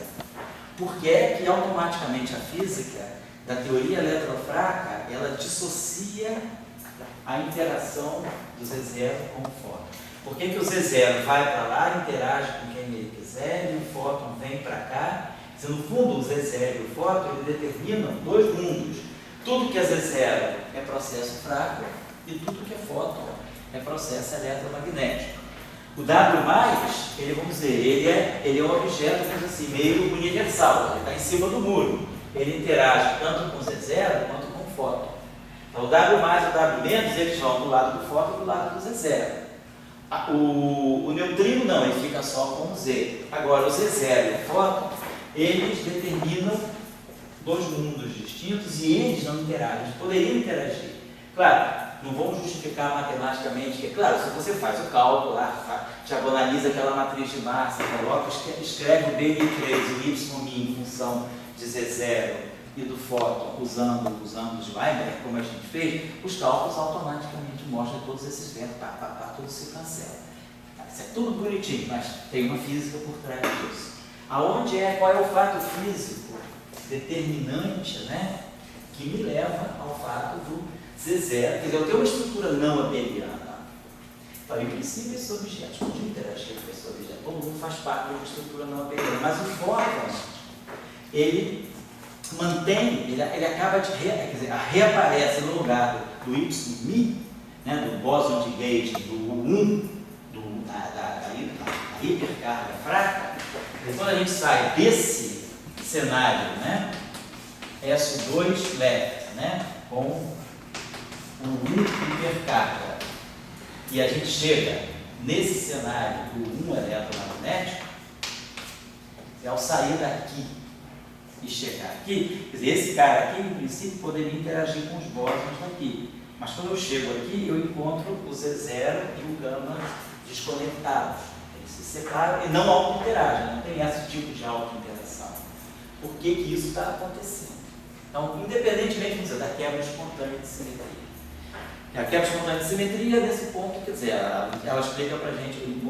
por que é que automaticamente a física da teoria eletrofraca, ela dissocia a interação do Z0 com o fóton? Por que o Z0 vai para lá, interage com quem ele quiser, e o fóton vem para cá? Se no fundo o Z0 e o fóton, ele determinam dois mundos. Tudo que é Z0 é processo fraco e tudo que é fóton é processo eletromagnético. O W+, ele, vamos dizer, ele é um objeto, assim, meio universal, ele está em cima do muro. Ele interage tanto com o Z0 quanto com o fóton. Então, o W+, e o W-, eles vão do lado do fóton e do lado do Z0. O neutrino não, ele fica só com o Z. Agora, o Z0 e o fóton, eles determinam dois mundos distintos e eles não interagem, eles poderiam interagir. Claro, não vamos justificar matematicamente, que, claro, se você faz o cálculo lá, diagonaliza aquela matriz de massa, coloca, escreve o BM3 e o YMI em função de Z0 e do fóton usando os Weinberg, como a gente fez, os cálculos automaticamente mostram todos esses ventos, tudo se cancela. Isso é tudo bonitinho, mas tem uma física por trás disso. Qual é o fato físico determinante, né, que me leva ao fato do Z0, quer dizer, eu tenho uma estrutura não abeliana. Então, em princípio, esses objetos podiam interagir com esse objeto. Todo mundo faz parte de uma estrutura não abeliana. Mas o fóton, ele mantém, ele acaba de reaparece no lugar do YMI, né, do bóson de Gauge, do 1, da hipercarga fraca. E quando a gente sai desse cenário, né, SO2 left, né, com o 1 hipercarga, e a gente chega nesse cenário do 1 eletromagnético, ao sair daqui e chegar aqui, quer dizer, esse cara aqui, em princípio, poderia interagir com os bósons daqui, mas quando eu chego aqui, eu encontro o Z0 e o gama desconectados. Eles se separam e não auto-interagem, não tem esse tipo de auto-interação. Por que isso está acontecendo? Então, independentemente, vamos dizer, da quebra espontânea de simetria, A quebra espontânea de simetria, nesse ponto, quer dizer, ela explica para a gente,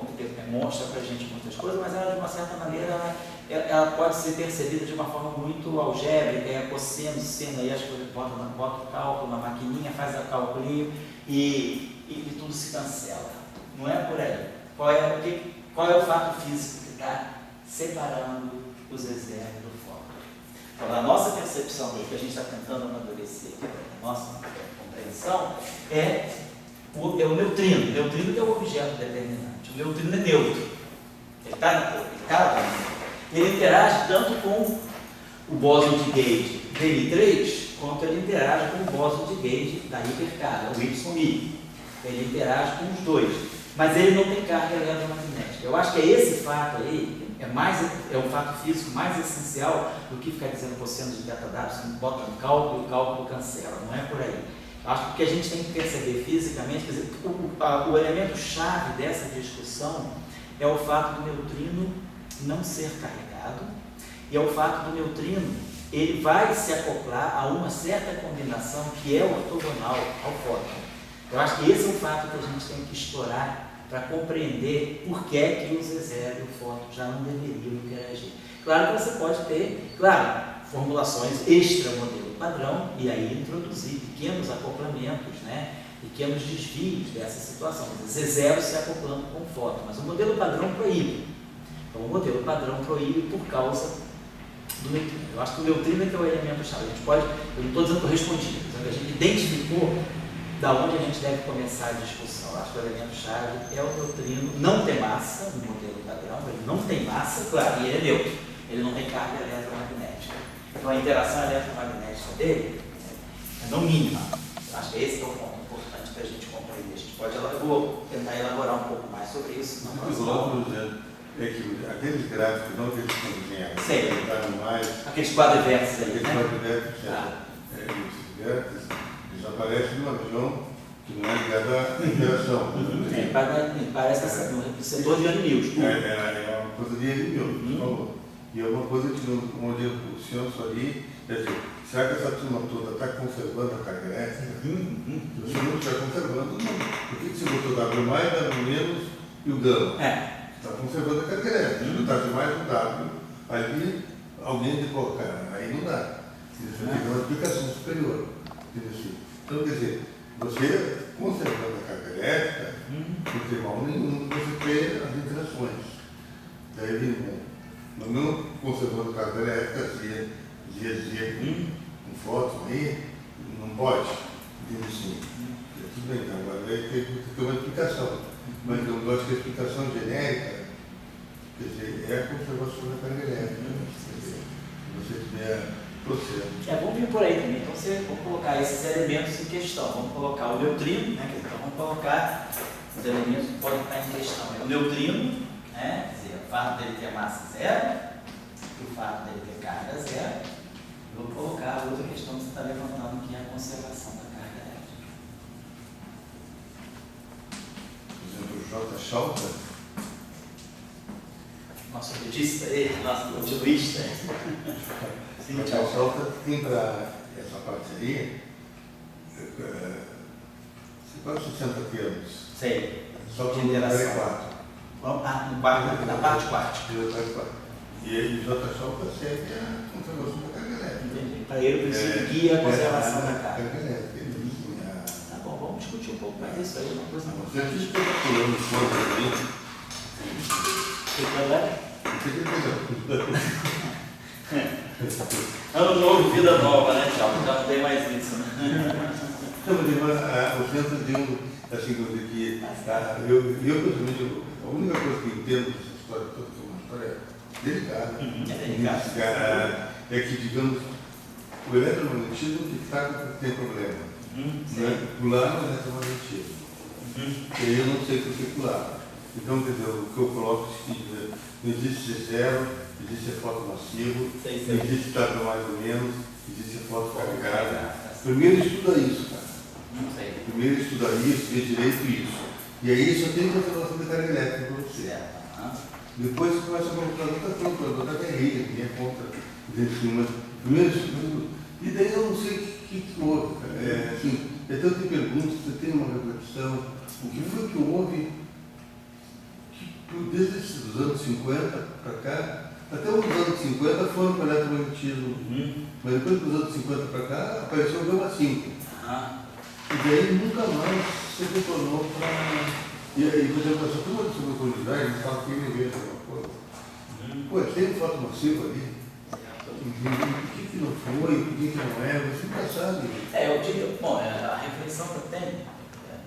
mostra para a gente muitas coisas, mas ela, de uma certa maneira, ela pode ser percebida de uma forma muito algébrica, cosseno, seno, aí as coisas bota o cálculo na maquininha, faz o cálculo e tudo se cancela. Não é por aí. Qual é o fato físico que está separando os exércitos do foco? Então, a nossa percepção, do que a gente está tentando amadurecer, a nossa compreensão, é o neutrino. O neutrino que é o objeto determinante. O neutrino é neutro. Ele interage tanto com o bóson de Gauge DI3, quanto ele interage com o bóson de Gauge da hipercarga, o YI. Ele interage com os dois, mas ele não tem carga eletromagnética. Eu acho que é esse fato aí, é um fato físico mais essencial do que ficar dizendo cosseno de θW, você bota um cálculo e o cálculo cancela, não é por aí. Acho que o que a gente tem que perceber fisicamente, quer dizer, o elemento-chave dessa discussão é o fato do neutrino não ser carregado, e é o fato do neutrino, ele vai se acoplar a uma certa combinação que é ortogonal ao fóton. Eu acho que esse é o fato que a gente tem que explorar para compreender por que os zezé e o fóton já não deveriam interagir. Claro que você pode ter, formulações extra-modelo padrão e aí introduzir pequenos acoplamentos, pequenos desvios dessa situação. Zezé se acoplando com o fóton, mas o modelo padrão proíbe. Então, o modelo padrão proíbe por causa do neutrino. Eu acho que o neutrino é que é o elemento-chave. Eu não estou dizendo que eu respondi, estou dizendo que a gente identificou da onde a gente deve começar a discussão. Eu acho que o elemento-chave é o neutrino, não tem massa no modelo padrão, ele não tem massa, claro, e ele é neutro, ele não tem carga eletromagnética. Então, a interação eletromagnética dele é não mínima. Eu acho que esse é o ponto importante para a gente compreender. Eu vou tentar elaborar um pouco mais sobre isso. É que aqueles gráficos, não que eles estão mais. Aqueles quadriversos aí. Aqueles quadriversos, eles aparecem numa região que não é ligada à interação. Parece no setor de N-Mills. É uma coisa de N-Mills, por favor. E é uma coisa que no modelo funcional ali, será que essa turma toda está conservando a carga elétrica? Se você não está conservando, não. Por que você botou W mais, W menos e o gama? Está conservando a carga elétrica. Se não está mais o W, ali alguém tem que colocar. Aí não dá. Você tem uma explicação superior. Então, quer dizer, você conservando a carga elétrica, não tem mal nenhum você ter as interações. Daí, não conservando a carga elétrica, com fóton aí, não pode. Tudo bem, agora vai ter que ter uma explicação. Mas eu acho que a explicação genérica, quer dizer, é a conservação da carga elétrica. Se você tiver processo. Vamos vir por aí também. Então, vamos colocar esses elementos em questão. Vamos colocar o neutrino, então vamos colocar os elementos que podem estar em questão. É o neutrino, quer dizer, o fato dele ter massa zero, e o fato dele ter carga zero. Vou colocar a outra questão que você está levantando, que é a conservação da carga elétrica. Por exemplo, o J. Schalter, nosso budista aí, nosso continuista. o J. Schalter tem para essa parte aí, quase 60 termos. Sei. Só que ele é 4. Na parte quântica. E aí, o J. Schalter segue a conservação da carga elétrica. Entendi. Para ele, o princípio guia a conservação da carga. Tá bom, vamos discutir um pouco mais isso aí. Uma coisa você aqui especulando coisas aí. Ano novo, vida nova, né, Thiago? Já não tem mais isso, né? Mas o centro de assim, que eu pessoalmente, a única coisa que entendo dessa história toda, que é uma história delicada, é que, digamos, o eletromagnetismo que tem problema. Pular no eletromagnetismo. E eu não sei por que pular. Então, quer dizer, o que eu coloco é o seguinte: não existe ser zero, existe foto massivo, não existe estável mais ou menos, existe foto carregada. Primeiro estuda isso, cara. Primeiro estuda isso, vê direito isso. E aí só tem conservação da carga elétrica para você. Depois você começa a colocar outra guerrilha, que é contra o cima. Primeiro estudo. E daí eu não sei o que houve. Assim, Então eu te pergunto, você tem uma reflexão, o que foi que houve desde os anos 50 para cá, até os anos 50 foram para o eletromagnetismo, mas depois dos anos 50 para cá apareceu o gama 5. E daí nunca mais se retornou para... E aí, por exemplo, essa turma de supercondutilidade, eles falam que ele inventa alguma coisa. Pô, tem foto massiva ali. O que não foi, o que não é, você nunca sabe. Eu digo, bom, a reflexão que eu tenho,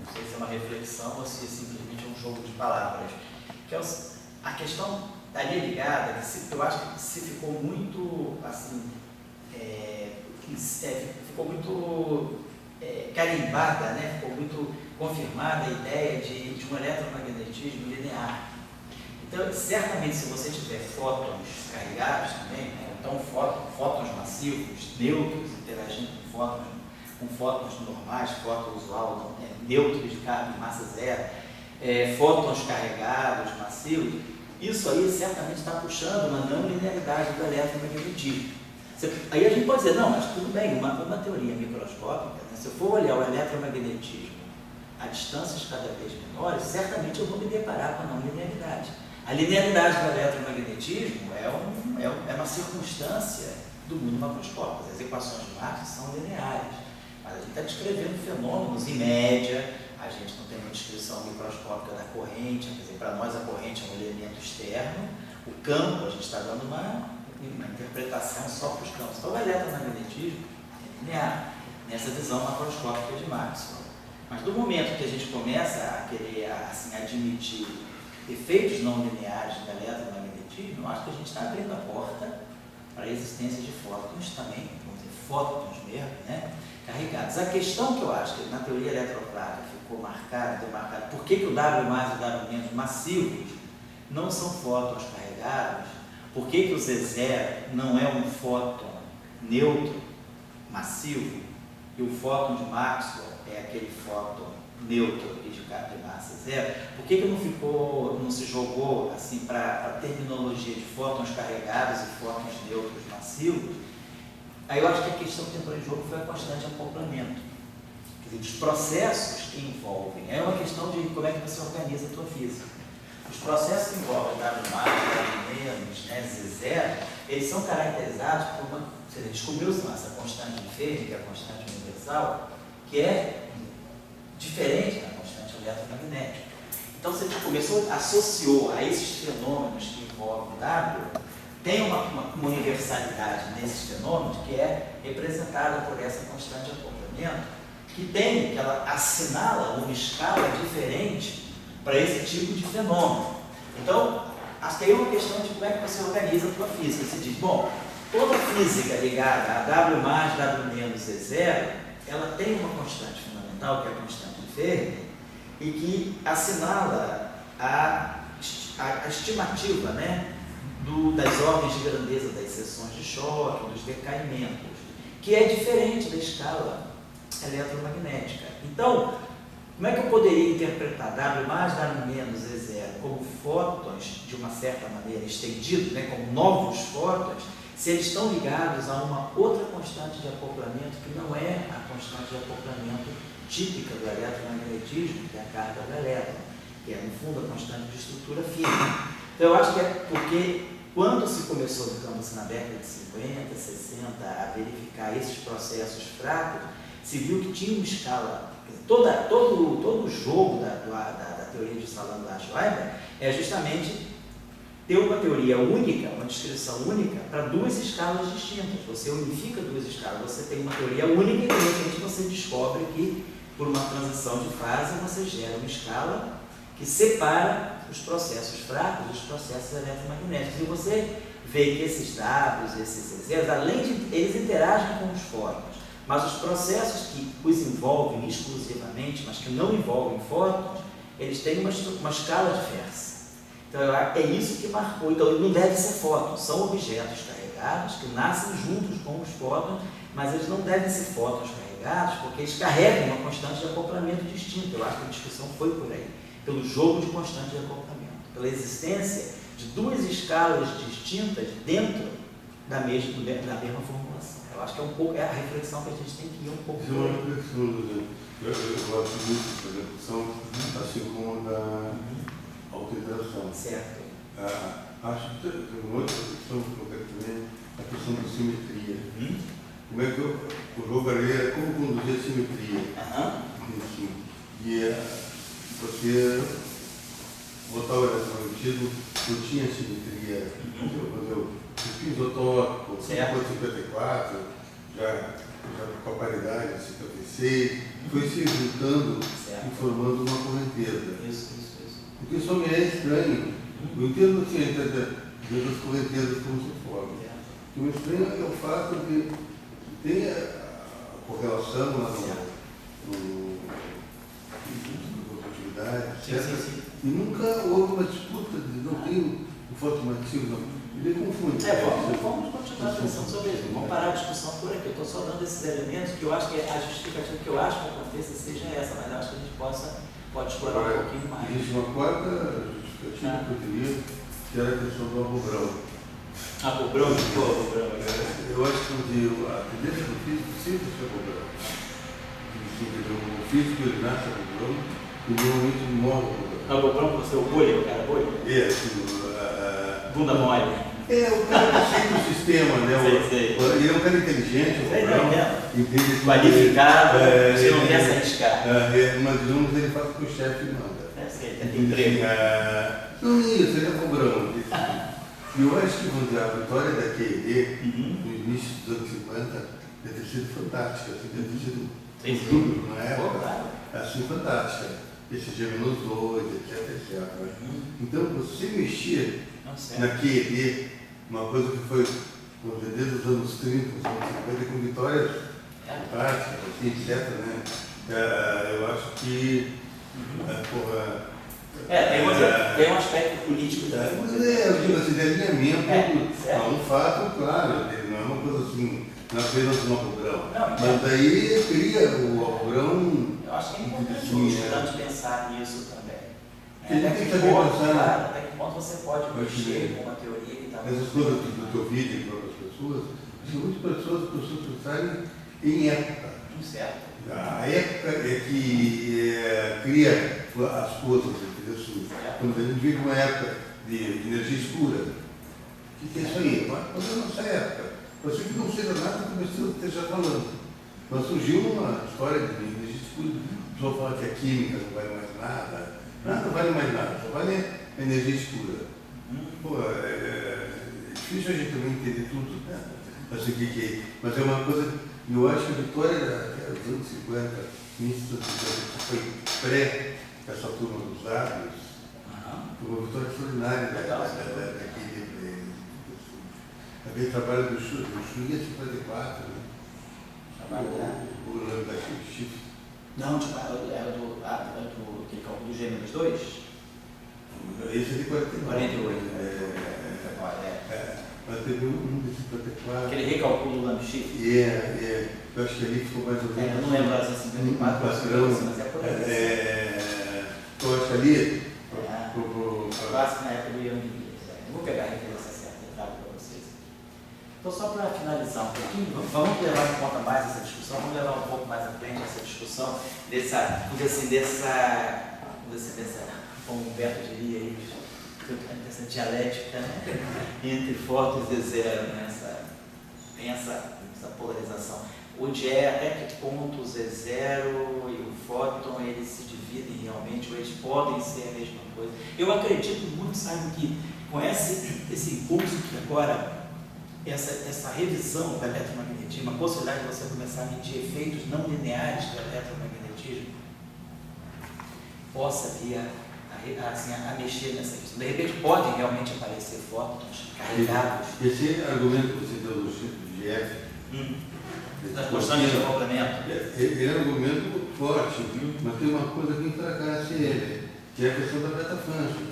não sei se é uma reflexão ou se é simplesmente um jogo de palavras, que é a questão ali ligada, que eu acho que se ficou muito, assim, ficou muito carimbada, né? Ficou muito confirmada a ideia de um eletromagnetismo linear. Então, certamente, se você tiver fótons carregados também, né? Então fótons massivos, neutros, interagindo com fótons normais, fóton usual, neutros de carga e massa zero, fótons carregados, massivos, isso aí certamente está puxando uma não linearidade do eletromagnetismo. Aí a gente pode dizer, não, mas tudo bem, uma teoria microscópica, né? Se eu for olhar o eletromagnetismo a distâncias cada vez menores, certamente eu vou me deparar com a não linearidade. A linearidade do eletromagnetismo é uma circunstância do mundo macroscópico. As equações de Maxwell são lineares, mas a gente está descrevendo fenômenos em média, a gente não tem uma descrição microscópica da corrente, quer dizer, para nós a corrente é um elemento externo, o campo, a gente está dando uma interpretação só para os campos. Então o eletromagnetismo é linear, nessa visão macroscópica de Maxwell. Mas do momento que a gente começa a querer assim, admitir efeitos não lineares do eletromagnetismo, eu acho que a gente está abrindo a porta para a existência de fótons também, vamos dizer, fótons mesmo, né, carregados. A questão que eu acho que na teoria eletroclássica ficou marcada, por que o W mais e o W- massivos não são fótons carregados, por que o Z0 não é um fóton neutro massivo e o fóton de Maxwell é aquele fóton neutro e de carga e massa zero, por que não se jogou assim para a terminologia de fótons carregados e fótons neutros massivos? Aí eu acho que a questão que entrou em jogo foi a constante de acoplamento. Quer dizer, os processos que envolvem, é uma questão de como é que você organiza a tua física. Os processos que envolvem W+, W-, né, Z0, eles são caracterizados por uma... Você descobriu-se essa constante de Fermi, que é a constante universal, que é diferente da constante eletromagnética. Então, você associou a esses fenômenos que envolvem o W, tem uma universalidade nesses fenômenos que é representada por essa constante de acoplamento, que ela assinala uma escala diferente para esse tipo de fenômeno. Então, acho que aí é uma questão de como é que você organiza a sua física. Você diz, bom, toda física ligada a W+, W- Z0, ela tem uma constante fundamental, que é a constante de Fermi, e que assinala a estimativa, né, das ordens de grandeza das seções de choque, dos decaimentos, que é diferente da escala eletromagnética. Então, como é que eu poderia interpretar W+, W- Z0 como fótons, de uma certa maneira, estendidos, né, como novos fótons, se eles estão ligados a uma outra constante de acoplamento que não é a constante de acoplamento típica do eletromagnetismo, que é a carga do elétron, que é, no fundo, a constante de estrutura firme. Então, eu acho que é porque, quando se começou, digamos, na década de 50, 60, a verificar esses processos fracos, se viu que tinha uma escala. Todo o jogo da teoria de Salandar-Schreiber é justamente ter uma teoria única, uma descrição única para duas escalas distintas. Você unifica duas escalas, você tem uma teoria única e, de repente, você descobre que, por uma transição de fase, você gera uma escala que separa os processos fracos dos processos eletromagnéticos. E você vê que esses Ws, esses Zs, além de eles interagem com os fótons, mas os processos que os envolvem exclusivamente, mas que não envolvem fótons, eles têm uma escala diversa. Então, é isso que marcou. Então, não deve ser fótons, são objetos carregados que nascem juntos com os fótons, mas eles não devem ser fótons carregados porque eles carregam uma constante de acoplamento distinta. Eu acho que a discussão foi por aí, pelo jogo de constante de acoplamento, pela existência de duas escalas distintas dentro da mesma formulação. Eu acho que é um pouco a reflexão que a gente tem que ir um pouco. Isso é uma reflexão, Eu gosto muito da redução, assim como da alteração. Certo. Acho que tem uma outra questão que eu quero também, a questão da simetria. Como é que o jogo era, como conduzir a simetria? Enfim, e você botar o eletromagnetismo, não tinha simetria. Quando eu fiz o tópico, com 54, já com a paridade de 56, foi se juntando e formando uma correnteza. Isso. Porque isso me é estranho. Eu entendo assim, das correntezas como se formam. O que me estranho é o fato de ter a correlação lá no produtividade, etc. E nunca houve uma disputa de não tem o fotomatismo, não. Ele confunde. Vamos continuar pensando sobre isso. Vamos parar a discussão por aqui. Eu estou só dando esses elementos que eu acho que a justificativa que eu acho que aconteça seja essa, mas eu acho que a gente pode explorar um pouquinho mais. Existe uma quarta justificativa que eu teria, que era a questão do abobrão. Abobrão? Eu acho que a tendência do físico sempre foi abobrão. O físico ele nasce abobrão e normalmente morre abobrão. Abobrão, você é o bolha, o cara bolha? Bunda mole. O cara que segue o sistema, né? Sei. Ele é um cara inteligente, entende? Qualificado, você não quer se arriscar. Mas digamos, ele faz o que o chefe manda. Tem emprego. Não, isso, ele é cobrão. E eu acho que a vitória da QED, no início dos anos 50, deve ter sido fantástica, deve ter sido um público na época, assim, fantástica. Esse G-2, etc. Então, você mexia na QED, uma coisa que foi desde os anos 30, os anos 50, com vitórias fantásticas, assim, etc. Né? Eu acho que tem um aspecto político também. Eu digo assim, de alinhamento a um fato, claro, não é uma coisa assim, não é apenas um abobrão. Mas daí cria o abobrão. Eu acho que é importante o estudante pensar nisso também. Até que ponto você pode mexer com uma teoria que está... Essas coisas do teu vídeo para outras pessoas, são muitas pessoas pensarem em época. Certo. A época é que cria as coisas, entendeu? Quando a gente vive uma época de energia escura, o que é isso aí? Mas é nossa época. Pode ser que não seja nada que você esteja falando. Mas surgiu uma história de energia escura. O pessoal fala que a química não vale mais nada. Nada vale mais nada, só vale a energia escura. É difícil a gente também entender tudo, né? Mas é uma coisa, eu acho que a vitória dos anos 50, início dos anos 50, que foi pré essa turma dos lábios, foi uma vitória extraordinária daquele trabalho do Chuí em 54, né? O da Chifre. Não, era do aquele cálculo do G-2? Esse é de 48. Mas teve um de 54. Aquele recalculo do Lambchifre? Eu acho que ali ficou mais ou menos. Eu não lembro assim, 54, mas é por aí. Eu acho que ali. Quase na época do Ian Dias. Eu vou pegar a referência certa e trago para vocês. Então, só para finalizar um pouquinho, vamos levar em conta mais essa discussão, vamos levar um pouco mais à frente essa discussão, como o Humberto diria aí, dessa dialética, né? Entre fótons e zero, né? Tem essa polarização. Até que ponto o Z0 e o fóton eles se dividem realmente, ou eles podem ser a mesma coisa. Eu acredito muito, sabe, que com esse impulso que agora, essa revisão do eletromagnetismo, a possibilidade de você começar a medir efeitos não lineares do eletromagnetismo, possa vir a mexer nessa questão. De repente pode realmente aparecer fótons carregados. Esse argumento que você deu do GF, das questões de acoplamento. Ele é um argumento forte, mas tem uma coisa que enfraquece ele, que é a questão da beta-function.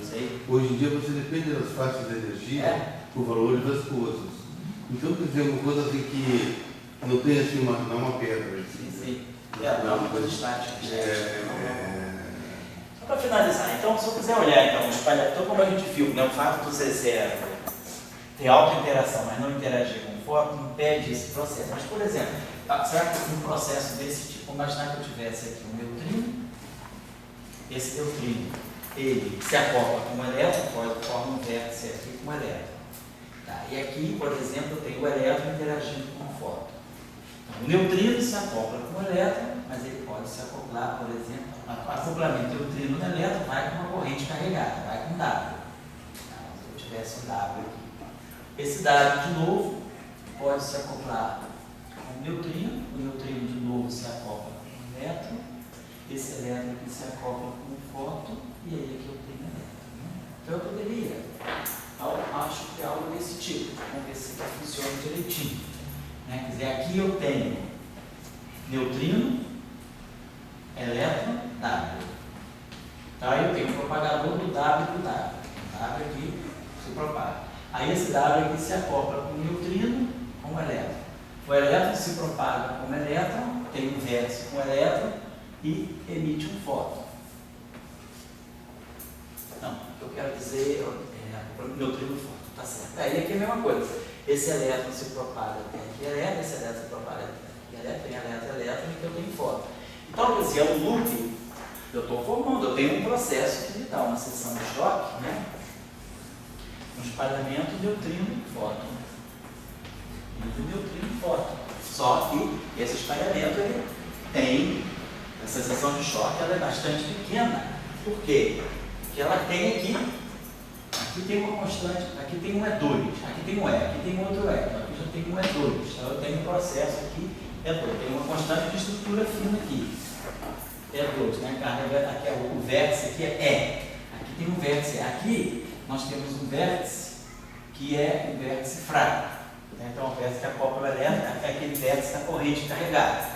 Hoje em dia você depende das faixas de energia por valores das coisas. Então, quer dizer, uma coisa assim que não tem assim não é uma pedra. Sim. Não é uma coisa estática. Só para finalizar, então, se eu quiser olhar então, o espalhador, como a gente viu, né, o fato do Z0 ter alta interação, mas não interagir com o fóton impede esse processo. Mas, por exemplo, será que um processo desse tipo, vamos imaginar que eu tivesse aqui um neutrino, esse neutrino, ele se acopla com um elétron, forma um vértice aqui com um elétron. Tá? E aqui, por exemplo, eu tenho o elétron interagindo com o fóton. Então, o neutrino se acopla com o elétron, mas ele pode se acoplar, por exemplo, o acoplamento neutrino no elétron vai com uma corrente carregada, vai com W. Tá? Se eu tivesse um W aqui. Esse W, de novo, pode se acoplar com o neutrino de novo se acopla com o elétron, esse elétron aqui se acopla com o fóton, e aí aqui eu tenho elétron. Né? Então eu poderia, acho que é algo desse tipo, vamos ver se funciona direitinho. Né? Quer dizer, aqui eu tenho neutrino, elétron, W. Tá? Eu tenho o propagador do W e do W. O W aqui se propaga. Aí esse W aqui se acopla com o neutrino, com o elétron. O elétron se propaga com o elétron, tem um vértice com o elétron e emite um fóton. Não, o que eu quero dizer é o neutrino fóton, tá certo. Aí aqui é a mesma coisa. Esse elétron se propaga até aqui elétron, esse elétron se propaga até aqui elétron, tem elétron e eu tenho fóton. Então, quer dizer, é um loop, eu estou formando, eu tenho um processo que me dá uma seção de choque, né? Um espalhamento neutrino-fóton. Neutrino-fóton. Só que esse espalhamento ele tem, essa seção de choque ela é bastante pequena. Por quê? Porque ela tem aqui tem uma constante, aqui tem um E2, aqui tem um E, aqui tem outro E, aqui já tem um E2. Então eu tenho um processo aqui, E2, tem uma constante de estrutura fina aqui. E2, né? Aqui é o vértice aqui é E. Aqui tem um vértice. Aqui nós temos um vértice que é um vértice fraco. Né? Então, o vértice que acopla o elétron é aquele vértice da corrente carregada.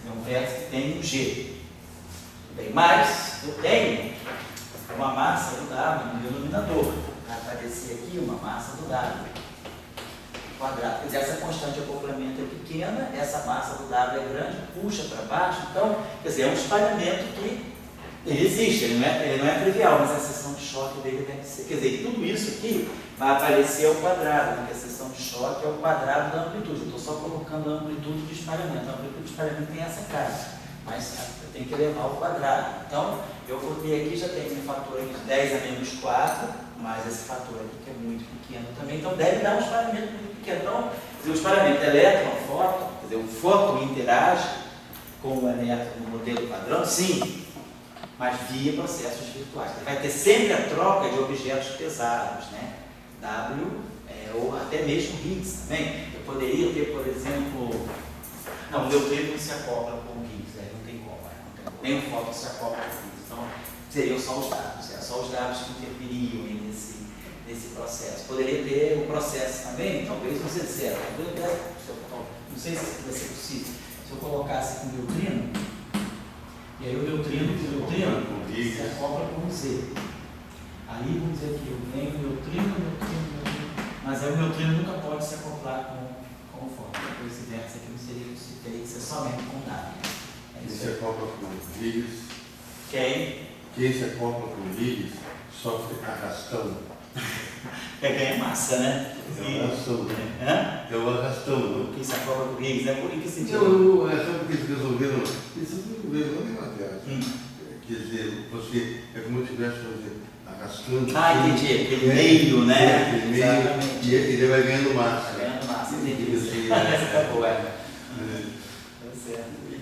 É um vértice que tem um G. Bem, mas eu tenho uma massa do W no meu denominador. Vai aparecer aqui uma massa do W quadrado. Quer dizer, essa constante de acoplamento é pequena, essa massa do W é grande, puxa para baixo. Então, quer dizer, é um espalhamento que ele existe, ele não é trivial, mas a seção de choque dele deve ser. Quer dizer, tudo isso aqui vai aparecer ao quadrado, porque a seção de choque é o quadrado da amplitude. Eu estou só colocando a amplitude de espalhamento. A amplitude de espalhamento tem essa cara, mas eu tenho que levar ao quadrado. Então, eu vou ter aqui, já tem um fator aqui de 10 a menos 4, mas esse fator aqui que é muito pequeno também, então deve dar um espalhamento muito pequeno. Então, o espalhamento elétron-fóton, quer dizer, o fóton interage com o elétron no modelo padrão, sim, mas via processos virtuais. Vai ter sempre a troca de objetos pesados, né? W, ou até mesmo Higgs também. Eu poderia ter, por exemplo, não, o neutrino não se acopla com o Higgs, não tem como, nem o fóton se acopla com o Higgs. Então, seriam só os dados, só os dados que interferiam nesse processo. Poderia ter o processo também, talvez, não sei se é, não sei se vai ser possível. Se eu colocasse com o neutrino, e aí o neutrino se acopla com o Z. Aí vamos dizer que eu tenho o neutrino, mas aí o neutrino nunca pode se acoplar com o fóton. Esse vértice aqui não seria possível, teria que ser somente com W. Quem se acopla com o Higgs? Quem se acopla com o Higgs sofre arrastão. Ganha massa, né? É o arrastão, né? É o arrastão. Quem se acopla com o Higgs, né? Por que sentido? Não, é só porque eles resolveram. Isso resolveram, não é uma viagem. Quer dizer, você é como se estivesse arrastando. Ah, entendi. Aquele meio, né? Aquele meio. Exatamente. E ele vai ganhando massa. Ganhando massa, entendi. Essa tá boa,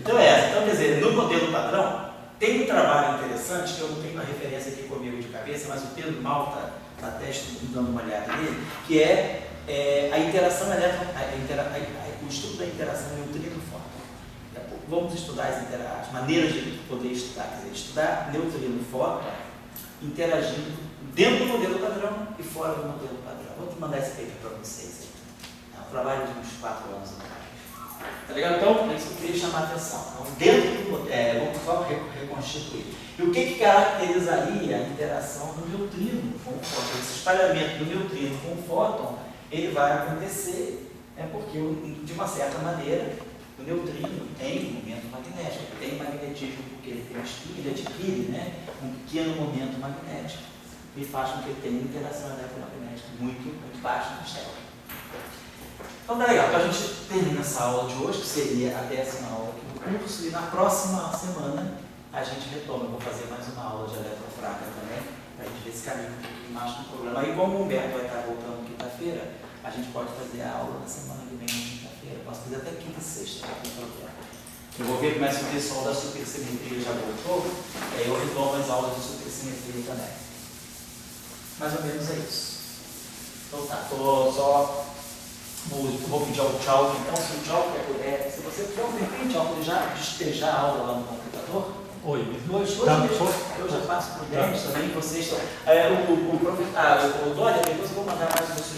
Então quer dizer, no modelo padrão, tem um trabalho interessante que eu não tenho a referência aqui comigo de cabeça, mas o Pedro Malta está até dando uma olhada nele, que é a interação o estudo da interação neutrino-fóton. Vamos estudar as maneiras de poder estudar, quer dizer, estudar neutrino-fóton interagindo dentro do modelo padrão e fora do modelo padrão. Vou te mandar esse paper para vocês aí. É um trabalho de uns 4 anos atrás. Tá legal? Então, é isso que eu queria chamar a atenção. Então, dentro do modelo, vamos só reconstituir. E o que caracterizaria a interação do neutrino com o fóton? Esse espalhamento do neutrino com o fóton, ele vai acontecer, porque, de uma certa maneira, o neutrino tem um momento magnético, tem magnetismo porque ele tem ele adquire, um pequeno momento magnético e faz com que ele tenha interação eletromagnética muito baixa no céu. Então tá legal, então a gente termina essa aula de hoje, que seria a 10ª aula aqui do curso, e na próxima semana a gente retoma. Eu vou fazer mais uma aula de eletrofraca também, para a gente ver esse caminho um pouquinho mais no programa. Aí como o Humberto vai estar voltando quinta-feira, a gente pode fazer a aula na semana que vem, na quinta-feira. Posso fazer até quinta e sexta, não tem problema. Eu vou ver como é que o pessoal da supersimetria já voltou, aí eu retomo as aulas de supersimetria também. Mais ou menos é isso. Então tá, tô só... Vou pedir ao tchau, então, se o tchau puder, se você puder um tempinho, tchau, poder já despejar a aula lá no computador. Oi. Hoje Tá, eu já passo por dentro também, vocês estão. O Dória, depois eu vou mandar mais uma sugestão.